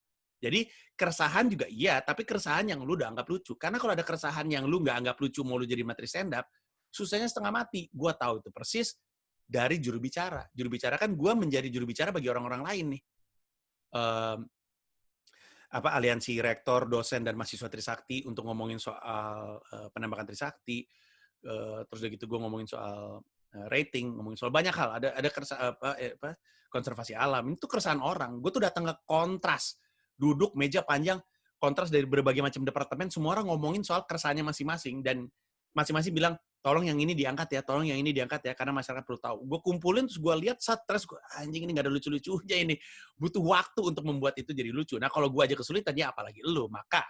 Jadi keresahan juga iya, tapi keresahan yang lu udah anggap lucu. Karena kalau ada keresahan yang lu nggak anggap lucu mau lu jadi materi stand up, susahnya setengah mati. Gue tahu itu persis dari juru bicara. Juru bicara kan gue menjadi juru bicara bagi orang-orang lain nih. Aliansi rektor, dosen, dan mahasiswa Trisakti untuk ngomongin soal penembakan Trisakti. Terus udah gitu gue ngomongin soal rating, ngomongin soal banyak hal. Ada konservasi alam. Itu keresahan orang. Gue tuh datang ke Kontras, duduk meja panjang, Kontras dari berbagai macam departemen, semua orang ngomongin soal keresahannya masing-masing, dan masing-masing bilang, tolong yang ini diangkat ya, tolong yang ini diangkat ya, karena masyarakat perlu tahu. Gue kumpulin, terus gue lihat, stres, anjing ini gak ada lucu-lucunya ini. Butuh waktu untuk membuat itu jadi lucu. Nah kalau gue aja kesulitan, ya apalagi lu. Maka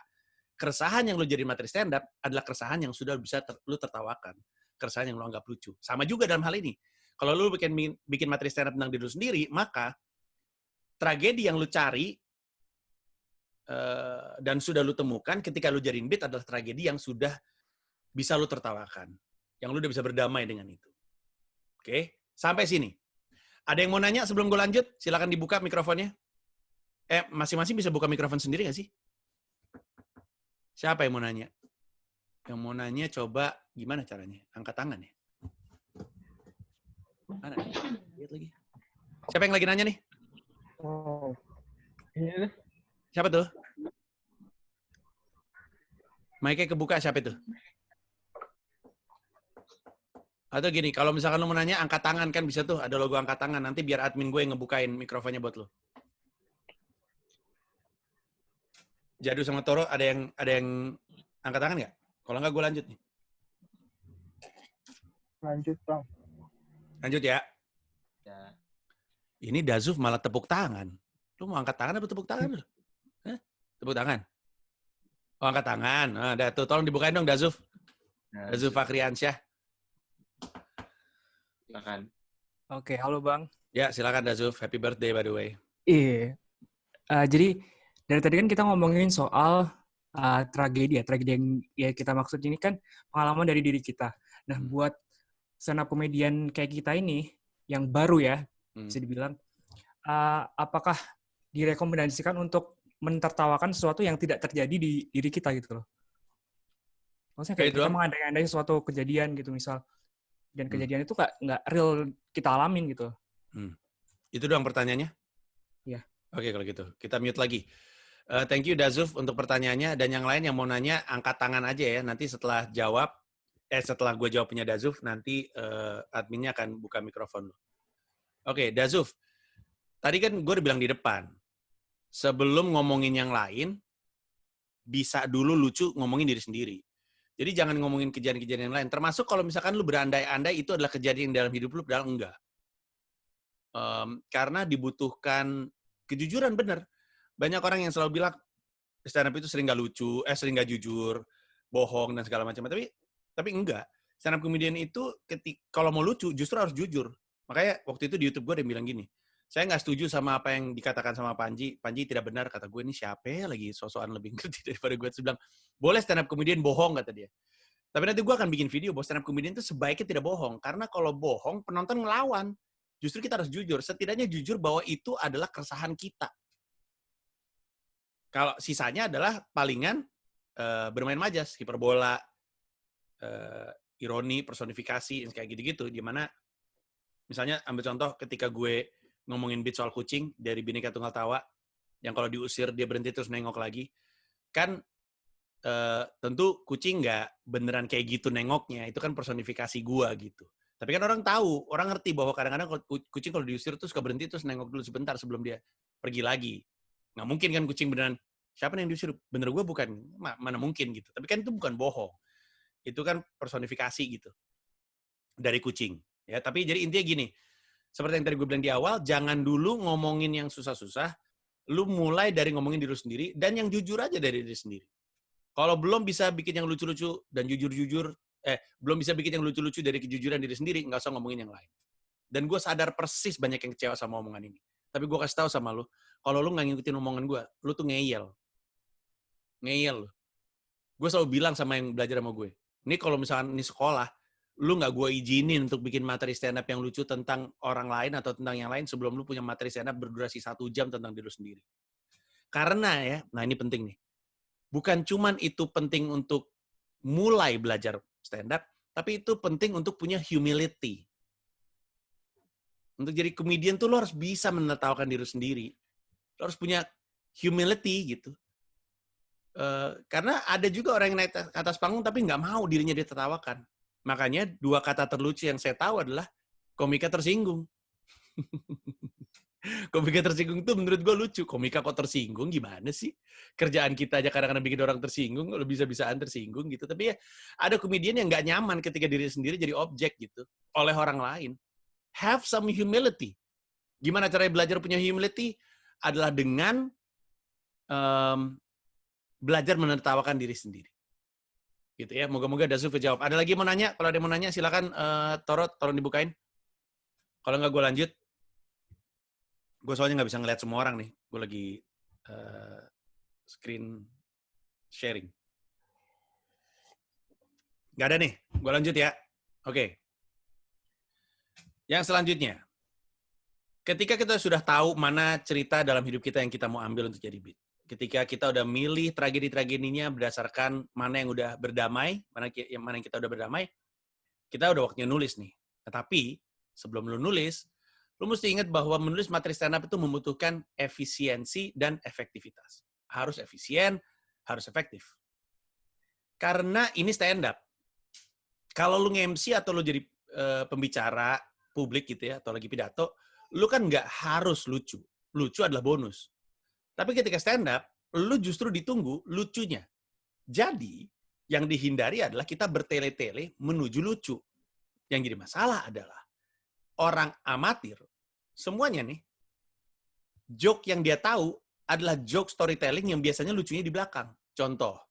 keresahan yang lu jadi materi stand up adalah keresahan yang sudah bisa lu tertawakan. Keresahan yang lu anggap lucu. Sama juga dalam hal ini. Kalau lu bikin materi stand up tentang diri lu sendiri, maka tragedi yang lu cari dan sudah lu temukan ketika lu jadiin beat adalah tragedi yang sudah bisa lu tertawakan. Yang lu udah bisa berdamai dengan itu. Oke? Sampai sini. Ada yang mau nanya sebelum gue lanjut? Silakan dibuka mikrofonnya. Masing-masing bisa buka mikrofon sendiri nggak sih? Siapa yang mau nanya? Yang mau nanya coba gimana caranya? Angkat tangan ya? Mana? Lihat lagi. Siapa yang lagi nanya nih? Oh. Ini Siapa tuh? Mic-nya kebuka, siapa itu? Atau gini, kalau misalkan lu mau nanya, angkat tangan kan bisa tuh, ada logo angkat tangan. Nanti biar admin gue yang ngebukain mikrofonnya buat lu. Jadu sama Toro, ada yang angkat tangan nggak? Kalau nggak, gue lanjut nih. lanjut, Bang. Lanjut ya. Ya. Ini Dazuf malah tepuk tangan. Lu mau angkat tangan apa tepuk tangan lu? Hah? Tepuk tangan? Oh, angkat tangan. Nah, tuh, tolong dibukain dong, Dazuf. Dazuf Fakriansyah. Silakan. Oke, halo Bang. Ya, silakan Dazuf. Happy birthday, by the way. Iya. Jadi dari tadi kan kita ngomongin soal tragedi yang ya kita maksud ini kan pengalaman dari diri kita. Nah, buat stand up comedian kayak kita ini yang baru ya, bisa dibilang, apakah direkomendasikan untuk mentertawakan sesuatu yang tidak terjadi di diri kita gitu loh? Maksudnya kayak kita mengandai-andai suatu kejadian gitu misal, dan kejadian itu nggak real kita alamin gitu. Itu doang pertanyaannya? Iya. Oke, kalau gitu. Kita mute lagi. Thank you, Dazuf, untuk pertanyaannya. Dan yang lain yang mau nanya, angkat tangan aja ya. Nanti setelah setelah gue jawab punya Dazuf, nanti adminnya akan buka mikrofon lo. Oke, Dazuf. Tadi kan gue udah bilang di depan. Sebelum ngomongin yang lain, bisa dulu lucu ngomongin diri sendiri. Jadi jangan ngomongin kejadian-kejadian yang lain. Termasuk kalau misalkan lu berandai-andai itu adalah kejadian dalam hidup lu, padahal enggak. Karena dibutuhkan kejujuran, bener. Banyak orang yang selalu bilang stand up itu sering nggak lucu, sering nggak jujur, bohong dan segala macam. Tapi enggak. Stand up comedian itu kalau mau lucu justru harus jujur. Makanya waktu itu di YouTube gue ada bilang gini, saya nggak setuju sama apa yang dikatakan sama Panji. Panji tidak benar, kata gue, ini siapa ya lagi sosokan lebih ngerti daripada gue. Terus bilang, boleh stand up comedian bohong, kata dia. Tapi nanti gue akan bikin video bahwa stand up comedian itu sebaiknya tidak bohong. Karena kalau bohong, penonton ngelawan. Justru kita harus jujur. Setidaknya jujur bahwa itu adalah keresahan kita. Kalau sisanya adalah palingan bermain majas, hiperbola, ironi, personifikasi, kayak gitu-gitu. Dimana, misalnya ambil contoh ketika gue ngomongin beat soal kucing dari Bhinneka Tunggal Tawa, yang kalau diusir dia berhenti terus nengok lagi. Kan tentu kucing nggak beneran kayak gitu nengoknya, itu kan personifikasi gua gitu. Tapi kan orang tahu, orang ngerti bahwa kadang-kadang kucing kalau diusir tuh suka berhenti terus nengok dulu sebentar sebelum dia pergi lagi. Nggak mungkin kan kucing beneran, siapa yang diusir? Bener gua bukan, mana mungkin gitu. Tapi kan itu bukan bohong. Itu kan personifikasi gitu dari kucing. Ya, tapi jadi intinya gini, seperti yang tadi gue bilang di awal, jangan dulu ngomongin yang susah-susah, lu mulai dari ngomongin diri lu sendiri, dan yang jujur aja dari diri sendiri. Kalau belum bisa bikin yang lucu-lucu dan jujur-jujur, belum bisa bikin yang lucu-lucu dari kejujuran diri sendiri, nggak usah ngomongin yang lain. Dan gue sadar persis banyak yang kecewa sama omongan ini. Tapi gue kasih tahu sama lu, kalau lu nggak ngikutin omongan gue, lu tuh ngeyel. Ngeyel lu. Gue selalu bilang sama yang belajar sama gue, ini kalau misalkan ini sekolah, lu nggak gue izinin untuk bikin materi stand up yang lucu tentang orang lain atau tentang yang lain sebelum lu punya materi stand up berdurasi 1 jam tentang diri lu sendiri. Karena ya, nah ini penting nih, bukan cuman itu penting untuk mulai belajar stand up, tapi itu penting untuk punya humility. Untuk jadi komedian tuh lo harus bisa menertawakan diri sendiri. Lo harus punya humility gitu. Karena ada juga orang yang naik ke atas panggung tapi nggak mau dirinya ditertawakan. Makanya 2 kata terlucu yang saya tahu adalah komika tersinggung. Komika tersinggung itu menurut gue lucu. Komika kok tersinggung gimana sih? Kerjaan kita aja kadang-kadang bikin orang tersinggung, lo bisa-bisaan tersinggung gitu. Tapi ya ada komedian yang nggak nyaman ketika diri sendiri jadi objek gitu oleh orang lain. Have some humility. Gimana caranya belajar punya humility? Adalah dengan belajar menertawakan diri sendiri. Gitu ya. Moga-moga Dasu jawab. Ada lagi mau nanya? Kalau ada yang mau nanya silakan Torot, tolong dibukain. Kalau nggak gue lanjut. Gue soalnya nggak bisa ngeliat semua orang nih. Gue lagi screen sharing. Nggak ada nih. Gue lanjut ya. Oke. Yang selanjutnya. Ketika kita sudah tahu mana cerita dalam hidup kita yang kita mau ambil untuk jadi beat. Ketika kita udah milih tragedi-tragedinya berdasarkan mana yang udah berdamai, mana yang kita udah berdamai, kita udah waktunya nulis nih. Tetapi sebelum lu nulis, lu mesti ingat bahwa menulis materi stand up itu membutuhkan efisiensi dan efektivitas. Harus efisien, harus efektif. Karena ini stand up. Kalau lu nge-MC atau lu jadi pembicara publik gitu ya, atau lagi pidato, lu kan nggak harus lucu. Lucu adalah bonus. Tapi ketika stand up, lu justru ditunggu lucunya. Jadi, yang dihindari adalah kita bertele-tele menuju lucu. Yang jadi masalah adalah orang amatir, semuanya nih, joke yang dia tahu adalah joke storytelling yang biasanya lucunya di belakang. Contoh,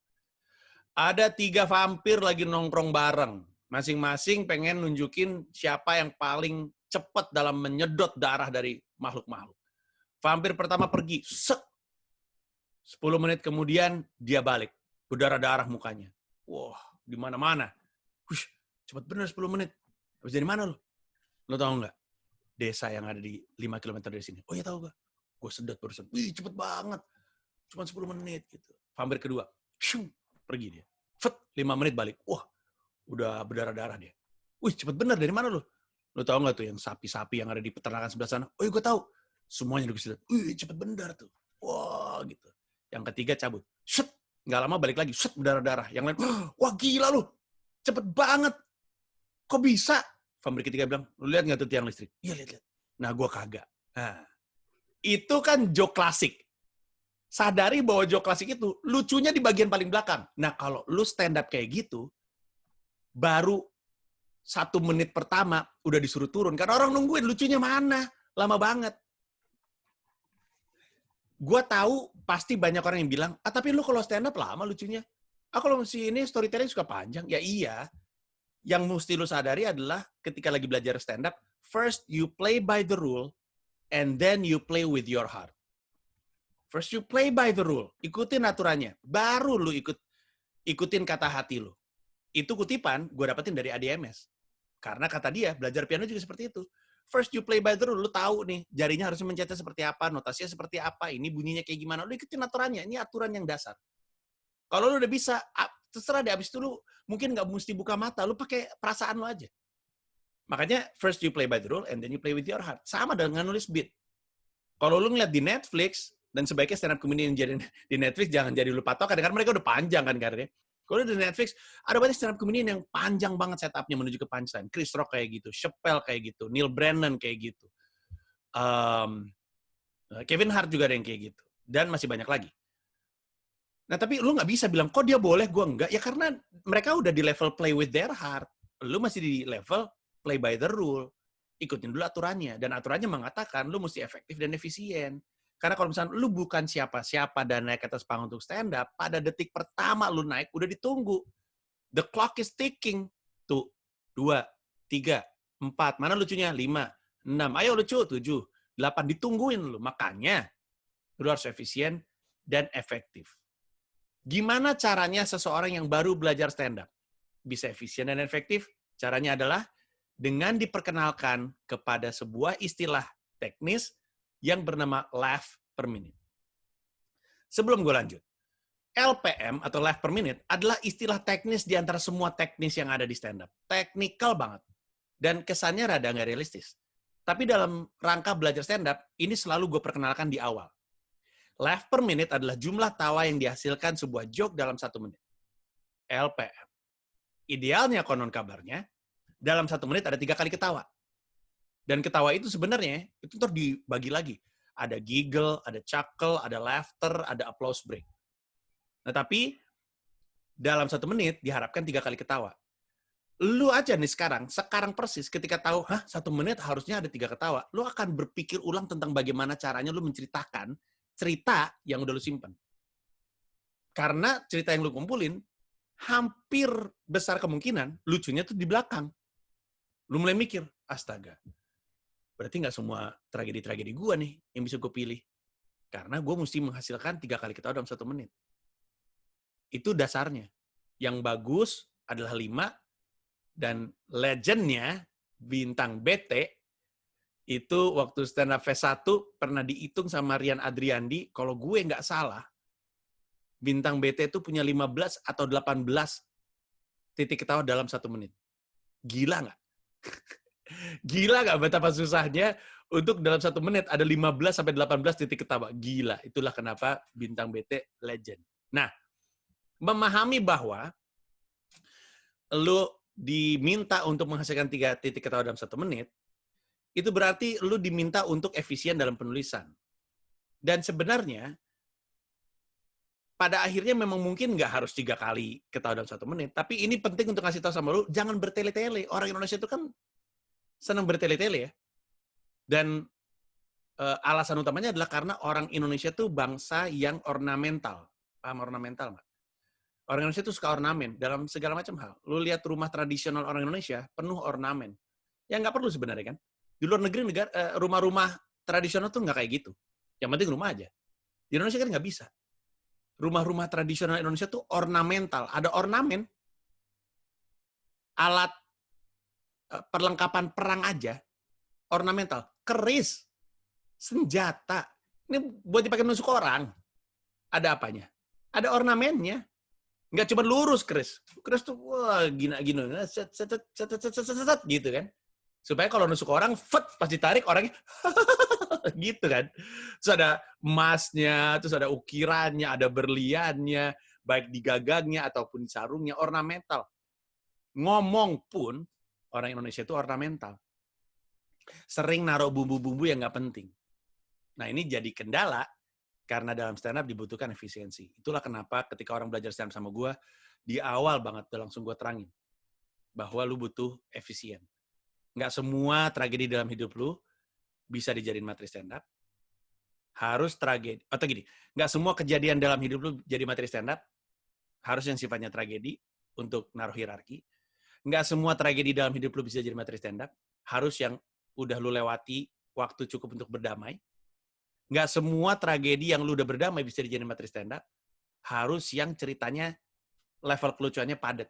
ada 3 vampir lagi nongkrong bareng. Masing-masing pengen nunjukin siapa yang paling cepat dalam menyedot darah dari makhluk-makhluk. Vampir pertama pergi, 10 menit kemudian dia balik. Berdarah-darah mukanya. Wah, di mana-mana. Hush, cepet bener 10 menit. Habis dari mana lo? Lo tau nggak? Desa yang ada di 5 km dari sini. Oh iya tahu gue. Gue sedot barusan. Wih, cepet banget. Cuma 10 menit gitu. Vampir kedua. Shum, pergi dia. 5 menit balik. Wah, udah berdarah-darah dia. Wih, cepet bener. Dari mana lo? Lo tau nggak tuh yang sapi-sapi yang ada di peternakan sebelah sana? Oh iya gue tahu. Semuanya gue sedot. Wih, cepet bener tuh. Wah, gitu. Yang ketiga cabut. Shut. Nggak lama balik lagi. Shut, berdarah-darah. Yang lain, wah gila lu. Cepet banget. Kok bisa? Vampir ketiga bilang, lu lihat nggak tuh tiang listrik? Iya, lihat. Nah, gue kagak. Nah, itu kan joke klasik. Sadari bahwa joke klasik itu lucunya di bagian paling belakang. Nah, kalau lu stand up kayak gitu, baru 1 menit pertama udah disuruh turun. Karena orang nungguin lucunya mana. Lama banget. Gue tahu pasti banyak orang yang bilang, tapi lu kalau stand up lama lucunya. Kalau mesti ini storytelling suka panjang. Ya iya. Yang mesti lu sadari adalah ketika lagi belajar stand up, first you play by the rule, and then you play with your heart. First you play by the rule. Ikutin aturannya. Baru lu ikutin kata hati lu. Itu kutipan gue dapetin dari ADMS. Karena kata dia, belajar piano juga seperti itu. First you play by the rule, lu tahu nih, jarinya harusnya mencetnya seperti apa, notasinya seperti apa, ini bunyinya kayak gimana, lu ikutin aturannya, ini aturan yang dasar. Kalau lu udah bisa, terserah deh, abis itu lu mungkin nggak mesti buka mata, lu pakai perasaan lu aja. Makanya, first you play by the rule, and then you play with your heart. Sama dengan nulis beat. Kalau lu ngeliat di Netflix, Dan sebaiknya stand up comedian yang jadi di Netflix jangan jadi lu patokan, karena mereka udah panjang kan karirnya. Kalau di Netflix, ada banyak stand up comedian yang panjang banget setupnya menuju ke punchline. Chris Rock kayak gitu, Chappelle kayak gitu, Neil Brennan kayak gitu. Kevin Hart juga ada yang kayak gitu. Dan masih banyak lagi. Nah, tapi lu nggak bisa bilang, kok dia boleh, gue enggak. Ya karena mereka udah di level play with their heart. Lu masih di level play by the rule. Ikutin dulu aturannya. Dan aturannya mengatakan lu mesti efektif dan efisien. Karena kalau misalnya lu bukan siapa-siapa dan naik ke atas panggung untuk stand up, pada detik pertama lu naik, udah ditunggu. The clock is ticking. Tuh, 2, 3, 4. Mana lucunya? 5, 6. Ayo lucu, 7, 8. Ditungguin lu. Makanya, lu harus efisien dan efektif. Gimana caranya seseorang yang baru belajar stand up bisa efisien dan efektif? Caranya adalah dengan diperkenalkan kepada sebuah istilah teknis yang bernama laugh per minute. Sebelum gue lanjut, LPM atau laugh per minute adalah istilah teknis di antara semua teknis yang ada di stand up. Teknikal banget. Dan kesannya rada nggak realistis. Tapi dalam rangka belajar stand up, ini selalu gue perkenalkan di awal. Laugh per minute adalah jumlah tawa yang dihasilkan sebuah joke dalam 1 menit. LPM. Idealnya konon kabarnya, dalam 1 menit ada 3 kali ketawa. Dan ketawa itu sebenarnya, itu terus dibagi lagi. Ada giggle, ada chuckle, ada laughter, ada applause break. Nah, tapi dalam 1 menit diharapkan 3 kali ketawa. Lu aja nih sekarang persis ketika tahu, 1 menit harusnya ada 3 ketawa, lu akan berpikir ulang tentang bagaimana caranya lu menceritakan cerita yang udah lu simpen. Karena cerita yang lu kumpulin, hampir besar kemungkinan lucunya tuh di belakang. Lu mulai mikir, astaga, berarti nggak semua tragedi-tragedi gua nih yang bisa gue pilih. Karena gue mesti menghasilkan 3 kali ketawa dalam 1 menit. Itu dasarnya. Yang bagus adalah 5, dan legendnya, bintang BT, itu waktu stand up phase 1 pernah dihitung sama Rian Adriandi, kalau gue nggak salah, bintang BT itu punya 15 atau 18 titik ketawa dalam 1 menit. Gila nggak? Gila nggak betapa susahnya untuk dalam 1 menit ada 15 sampai 18 titik ketawa. Gila. Itulah kenapa bintang BT legend. Nah, memahami bahwa lu diminta untuk menghasilkan 3 titik ketawa dalam 1 menit, itu berarti lu diminta untuk efisien dalam penulisan. Dan sebenarnya, pada akhirnya memang mungkin nggak harus 3 kali ketawa dalam 1 menit, tapi ini penting untuk ngasih tahu sama lu, jangan bertele-tele. Orang Indonesia itu kan senang bertele-tele ya. Dan alasan utamanya adalah karena orang Indonesia tuh bangsa yang ornamental. Paham ornamental nggak? Orang Indonesia tuh suka ornamen dalam segala macam hal. Lu lihat rumah tradisional orang Indonesia penuh ornamen. Ya nggak perlu sebenarnya kan. Di luar negeri rumah-rumah tradisional tuh nggak kayak gitu. Yang penting rumah aja. Di Indonesia kan nggak bisa. Rumah-rumah tradisional Indonesia tuh ornamental. Ada ornamen. Alat perlengkapan perang aja. Ornamental. Keris. Senjata. Ini buat dipakai nusuk orang. Ada apanya? Ada ornamennya. Nggak cuma lurus keris. Keris tuh wah gini gitu kan. Supaya kalau nusuk orang, pas ditarik orangnya gitu kan. Terus ada emasnya, terus ada ukirannya, ada berliannya, baik di gagangnya ataupun di sarungnya, ornamental. Ngomong pun orang Indonesia itu ornamental. Sering naruh bumbu-bumbu yang nggak penting. Nah, ini jadi kendala karena dalam stand up dibutuhkan efisiensi. Itulah kenapa ketika orang belajar stand up sama gue, di awal banget udah langsung gue terangin bahwa lu butuh efisien. Nggak semua tragedi dalam hidup lu bisa dijadiin materi stand up. Harus tragedi, atau gini, nggak semua kejadian dalam hidup lu jadi materi stand up. Harus yang sifatnya tragedi untuk naruh hierarki. Nggak semua tragedi dalam hidup lu bisa jadi materi stand up. Harus yang udah lu lewati waktu cukup untuk berdamai. Nggak semua tragedi yang lu udah berdamai bisa dijadiin materi stand up. Harus yang ceritanya level kelucuannya padat.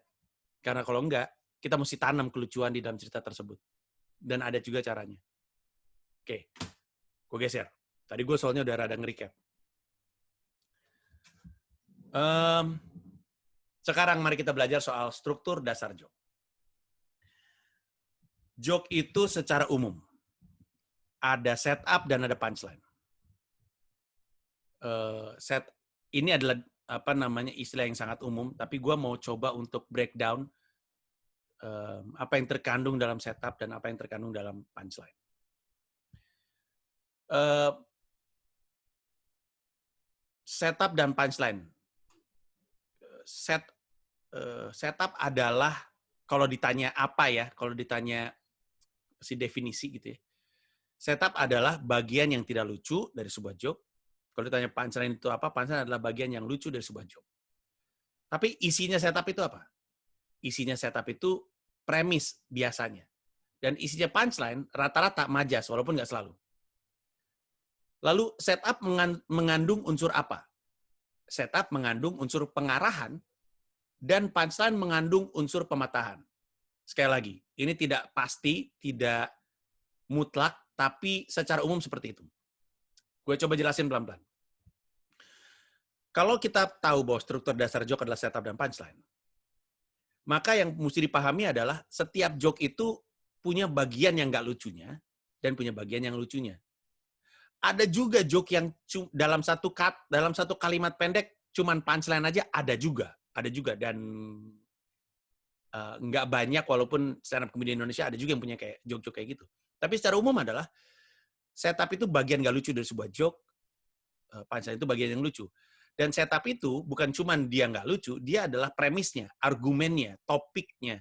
Karena kalau enggak, kita mesti tanam kelucuan di dalam cerita tersebut. Dan ada juga caranya. Oke, gue geser. Tadi gue soalnya udah rada nge-recap. Sekarang mari kita belajar soal struktur dasar joke. Joke itu secara umum. Ada setup dan ada punchline. ini adalah istilah yang sangat umum, tapi gue mau coba untuk breakdown apa yang terkandung dalam setup dan apa yang terkandung dalam punchline. Setup dan punchline. Setup adalah kalau ditanya apa ya, kalau ditanya si definisi gitu ya. Setup adalah bagian yang tidak lucu dari sebuah joke. Kalau ditanya punchline itu apa, punchline adalah bagian yang lucu dari sebuah joke. Tapi isinya setup itu apa? Isinya setup itu premis biasanya. Dan isinya punchline rata-rata majas, walaupun nggak selalu. Lalu setup mengandung unsur apa? Setup mengandung unsur pengarahan dan punchline mengandung unsur pematahan. Sekali lagi, ini tidak pasti, tidak mutlak, tapi secara umum seperti itu. Gue coba jelasin pelan-pelan. Kalau kita tahu bahwa struktur dasar joke adalah setup dan punchline, maka yang mesti dipahami adalah setiap joke itu punya bagian yang nggak lucunya dan punya bagian yang lucunya. Ada juga joke yang dalam satu kalimat pendek cuman punchline aja, ada juga dan nggak banyak, walaupun stand up comedy Indonesia ada juga yang punya kayak joke-joke kayak gitu. Tapi secara umum adalah setup itu bagian nggak lucu dari sebuah joke, punchline itu bagian yang lucu. Dan setup itu bukan cuman dia nggak lucu, dia adalah premisnya, argumennya, topiknya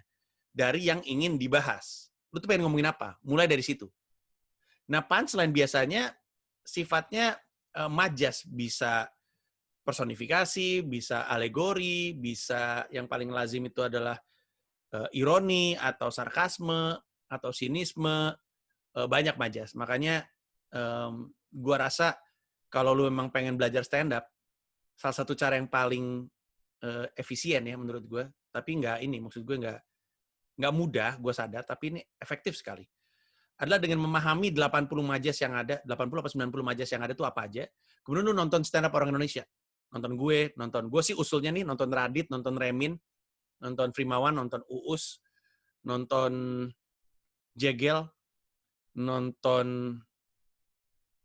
dari yang ingin dibahas. Lu tuh pengen ngomongin apa? Mulai dari situ. Nah, punchline biasanya sifatnya majas, bisa personifikasi, bisa alegori, bisa yang paling lazim itu adalah ironi atau sarkasme atau sinisme, banyak majas. Makanya gua rasa kalau lu memang pengen belajar stand up, salah satu cara yang paling efisien ya menurut gue, tapi maksud gue nggak mudah, gue sadar, tapi ini efektif sekali, adalah dengan memahami 80 majas yang ada, 80 atau 90 majas yang ada itu apa aja, kemudian lu nonton stand up orang Indonesia, nonton gue sih usulnya nih, nonton Radit, nonton Remin, nonton Frimawan, nonton Uus, nonton Jegel, nonton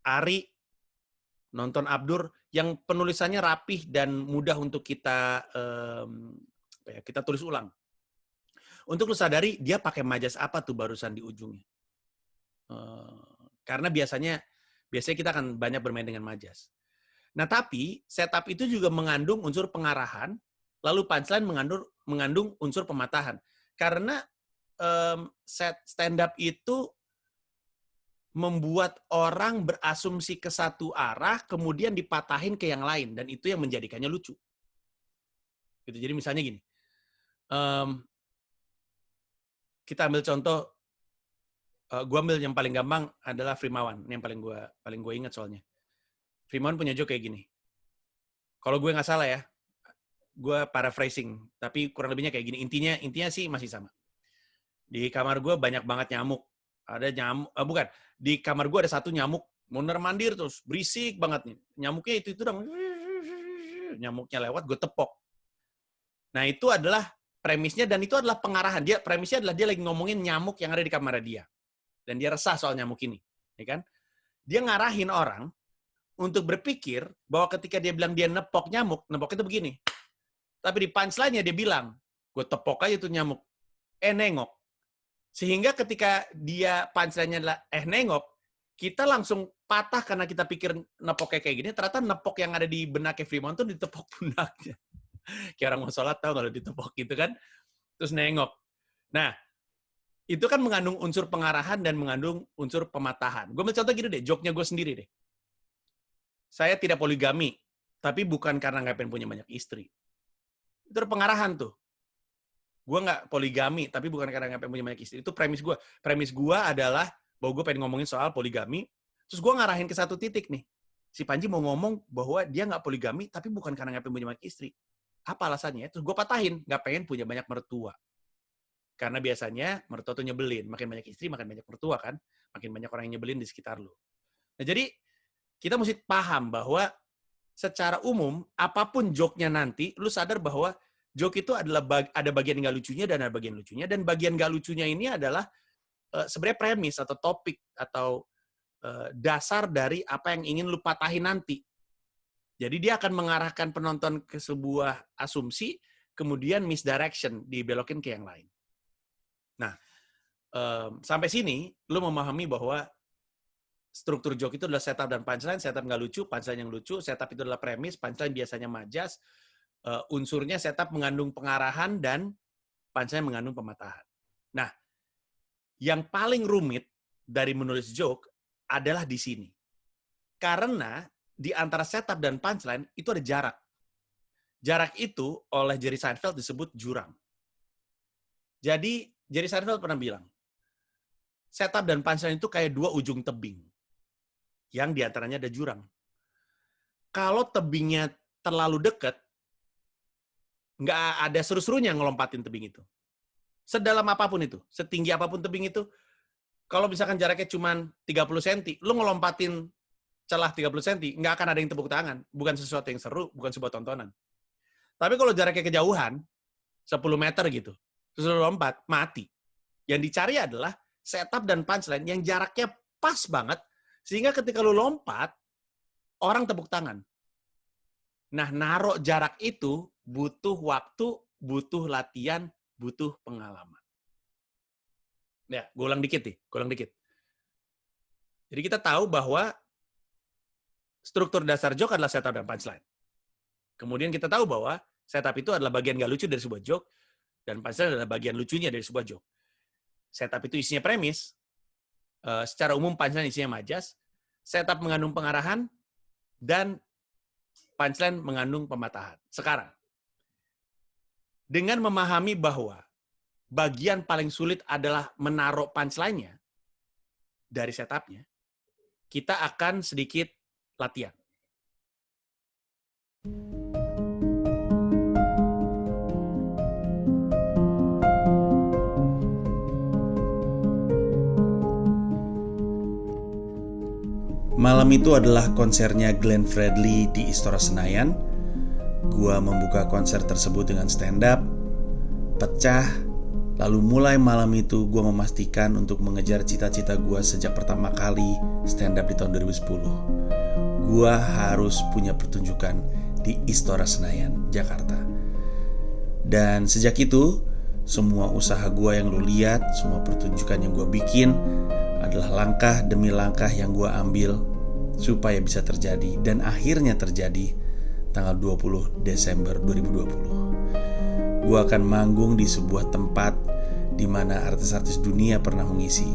Ari, nonton Abdur, yang penulisannya rapih dan mudah untuk kita kita tulis ulang. Untuk lu sadari dia pakai majas apa tuh barusan di ujungnya. Karena biasanya kita akan banyak bermain dengan majas. Nah, tapi setup itu juga mengandung unsur pengarahan, lalu punchline mengandung unsur pematahan. Karena stand up itu membuat orang berasumsi ke satu arah, kemudian dipatahin ke yang lain, dan itu yang menjadikannya lucu. Gitu. Jadi misalnya gini, kita ambil contoh, gue ambil yang paling gampang adalah Frimawan, ini yang paling gue ingat soalnya. Frimawan punya joke kayak gini. Kalau gue nggak salah ya, gue paraphrasing, tapi kurang lebihnya kayak gini. Intinya sih masih sama. Di kamar gue banyak banget nyamuk. Ada nyamuk, bukan. Di kamar gue ada satu nyamuk, mondar-mandir terus, berisik banget nih. Nyamuknya itu dong. Nyamuknya lewat, gue tepok. Nah, itu adalah premisnya, dan itu adalah pengarahan. Premisnya adalah dia lagi ngomongin nyamuk yang ada di kamar dia. Dan dia resah soal nyamuk ini. Ya kan? Dia ngarahin orang untuk berpikir bahwa ketika dia bilang dia nepok nyamuk, nepok itu begini. Tapi di punchline-nya dia bilang, gue tepok aja tuh nyamuk. Nengok. Sehingga ketika dia punchline-nya adalah nengok, kita langsung patah karena kita pikir nepoknya kayak gini, ternyata nepok yang ada di benaknya Frimawan tuh ditepok punaknya. Kayak orang mau sholat tahu kalau ditepok gitu kan, terus nengok. Nah, itu kan mengandung unsur pengarahan dan mengandung unsur pematahan. Gue ambil contoh gitu deh, joke-nya gue sendiri deh. Saya tidak poligami, tapi bukan karena nggak pengen punya banyak istri. Itu pengarahan tuh. Gue nggak poligami, tapi bukan karena nggak pengen punya banyak istri. Itu premis gue. Premis gue adalah bahwa gue pengen ngomongin soal poligami, terus gue ngarahin ke satu titik nih. Si Panji mau ngomong bahwa dia nggak poligami, tapi bukan karena nggak pengen punya banyak istri. Apa alasannya? Terus gue patahin, nggak pengen punya banyak mertua. Karena biasanya mertua tuh nyebelin. Makin banyak istri, makin banyak mertua kan. Makin banyak orang yang nyebelin di sekitar lu. Nah, jadi kita mesti paham bahwa secara umum, apapun joke-nya nanti, lu sadar bahwa joke itu adalah ada bagian nggak lucunya dan ada bagian lucunya. Dan bagian nggak lucunya ini adalah sebenarnya premis atau topik atau dasar dari apa yang ingin lu patahin nanti. Jadi dia akan mengarahkan penonton ke sebuah asumsi, kemudian misdirection, dibelokin ke yang lain. Nah, sampai sini, lu memahami bahwa struktur joke itu adalah setup dan punchline, setup nggak lucu, punchline yang lucu, setup itu adalah premis, punchline biasanya majas, unsurnya setup mengandung pengarahan, dan punchline mengandung pematahan. Nah, yang paling rumit dari menulis joke adalah di sini. Karena di antara setup dan punchline itu ada jarak. Jarak itu oleh Jerry Seinfeld disebut jurang. Jadi Jerry Seinfeld pernah bilang, setup dan punchline itu kayak dua ujung tebing. Yang di antaranya ada jurang. Kalau tebingnya terlalu dekat, nggak ada seru-serunya ngelompatin tebing itu. Sedalam apapun itu, setinggi apapun tebing itu, kalau misalkan jaraknya cuma 30 cm, lu ngelompatin celah 30 cm, nggak akan ada yang tepuk tangan. Bukan sesuatu yang seru, bukan sebuah tontonan. Tapi kalau jaraknya kejauhan, 10 meter gitu, terus lu lompat, mati. Yang dicari adalah setup dan punchline yang jaraknya pas banget, sehingga ketika lu lompat, orang tepuk tangan. Nah, naruh jarak itu butuh waktu, butuh latihan, butuh pengalaman. Ya, gue ulang dikit. Jadi kita tahu bahwa struktur dasar joke adalah setup dan punchline. Kemudian kita tahu bahwa setup itu adalah bagian gak lucu dari sebuah joke, dan punchline adalah bagian lucunya dari sebuah joke. Setup itu isinya premis, secara umum punchline isinya majas, setup mengandung pengarahan, dan punchline mengandung pematahan. Sekarang, dengan memahami bahwa bagian paling sulit adalah menaruh punchline-nya dari setupnya, kita akan sedikit latihan. Malam itu adalah konsernya Glenn Fredly di Istora Senayan. Gua membuka konser tersebut dengan stand up, pecah. Lalu mulai malam itu gue memastikan untuk mengejar cita-cita gue sejak pertama kali stand up di tahun 2010. Gue harus punya pertunjukan di Istora Senayan, Jakarta. Dan sejak itu, semua usaha gue yang lo lihat, semua pertunjukan yang gue bikin adalah langkah demi langkah yang gue ambil supaya bisa terjadi. Dan akhirnya terjadi tanggal 20 Desember 2020. Gue akan manggung di sebuah tempat di mana artis-artis dunia pernah mengisi.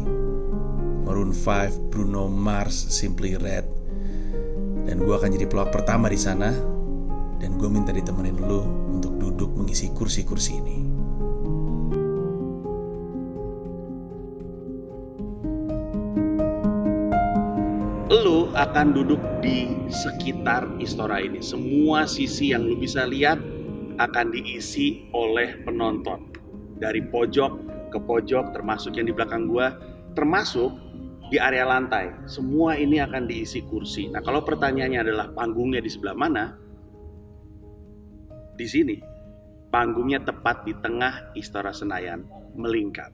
Maroon 5, Bruno Mars, Simply Red. Dan gue akan jadi pelawak pertama di sana. Dan gue minta ditemenin lu untuk duduk mengisi kursi-kursi ini. Lu akan duduk di sekitar istora ini. Semua sisi yang lu bisa lihat akan diisi oleh penonton. Dari pojok ke pojok, termasuk yang di belakang gua, termasuk di area lantai. Semua ini akan diisi kursi. Nah, kalau pertanyaannya adalah panggungnya di sebelah mana? Di sini. Panggungnya tepat di tengah Istora Senayan, melingkar.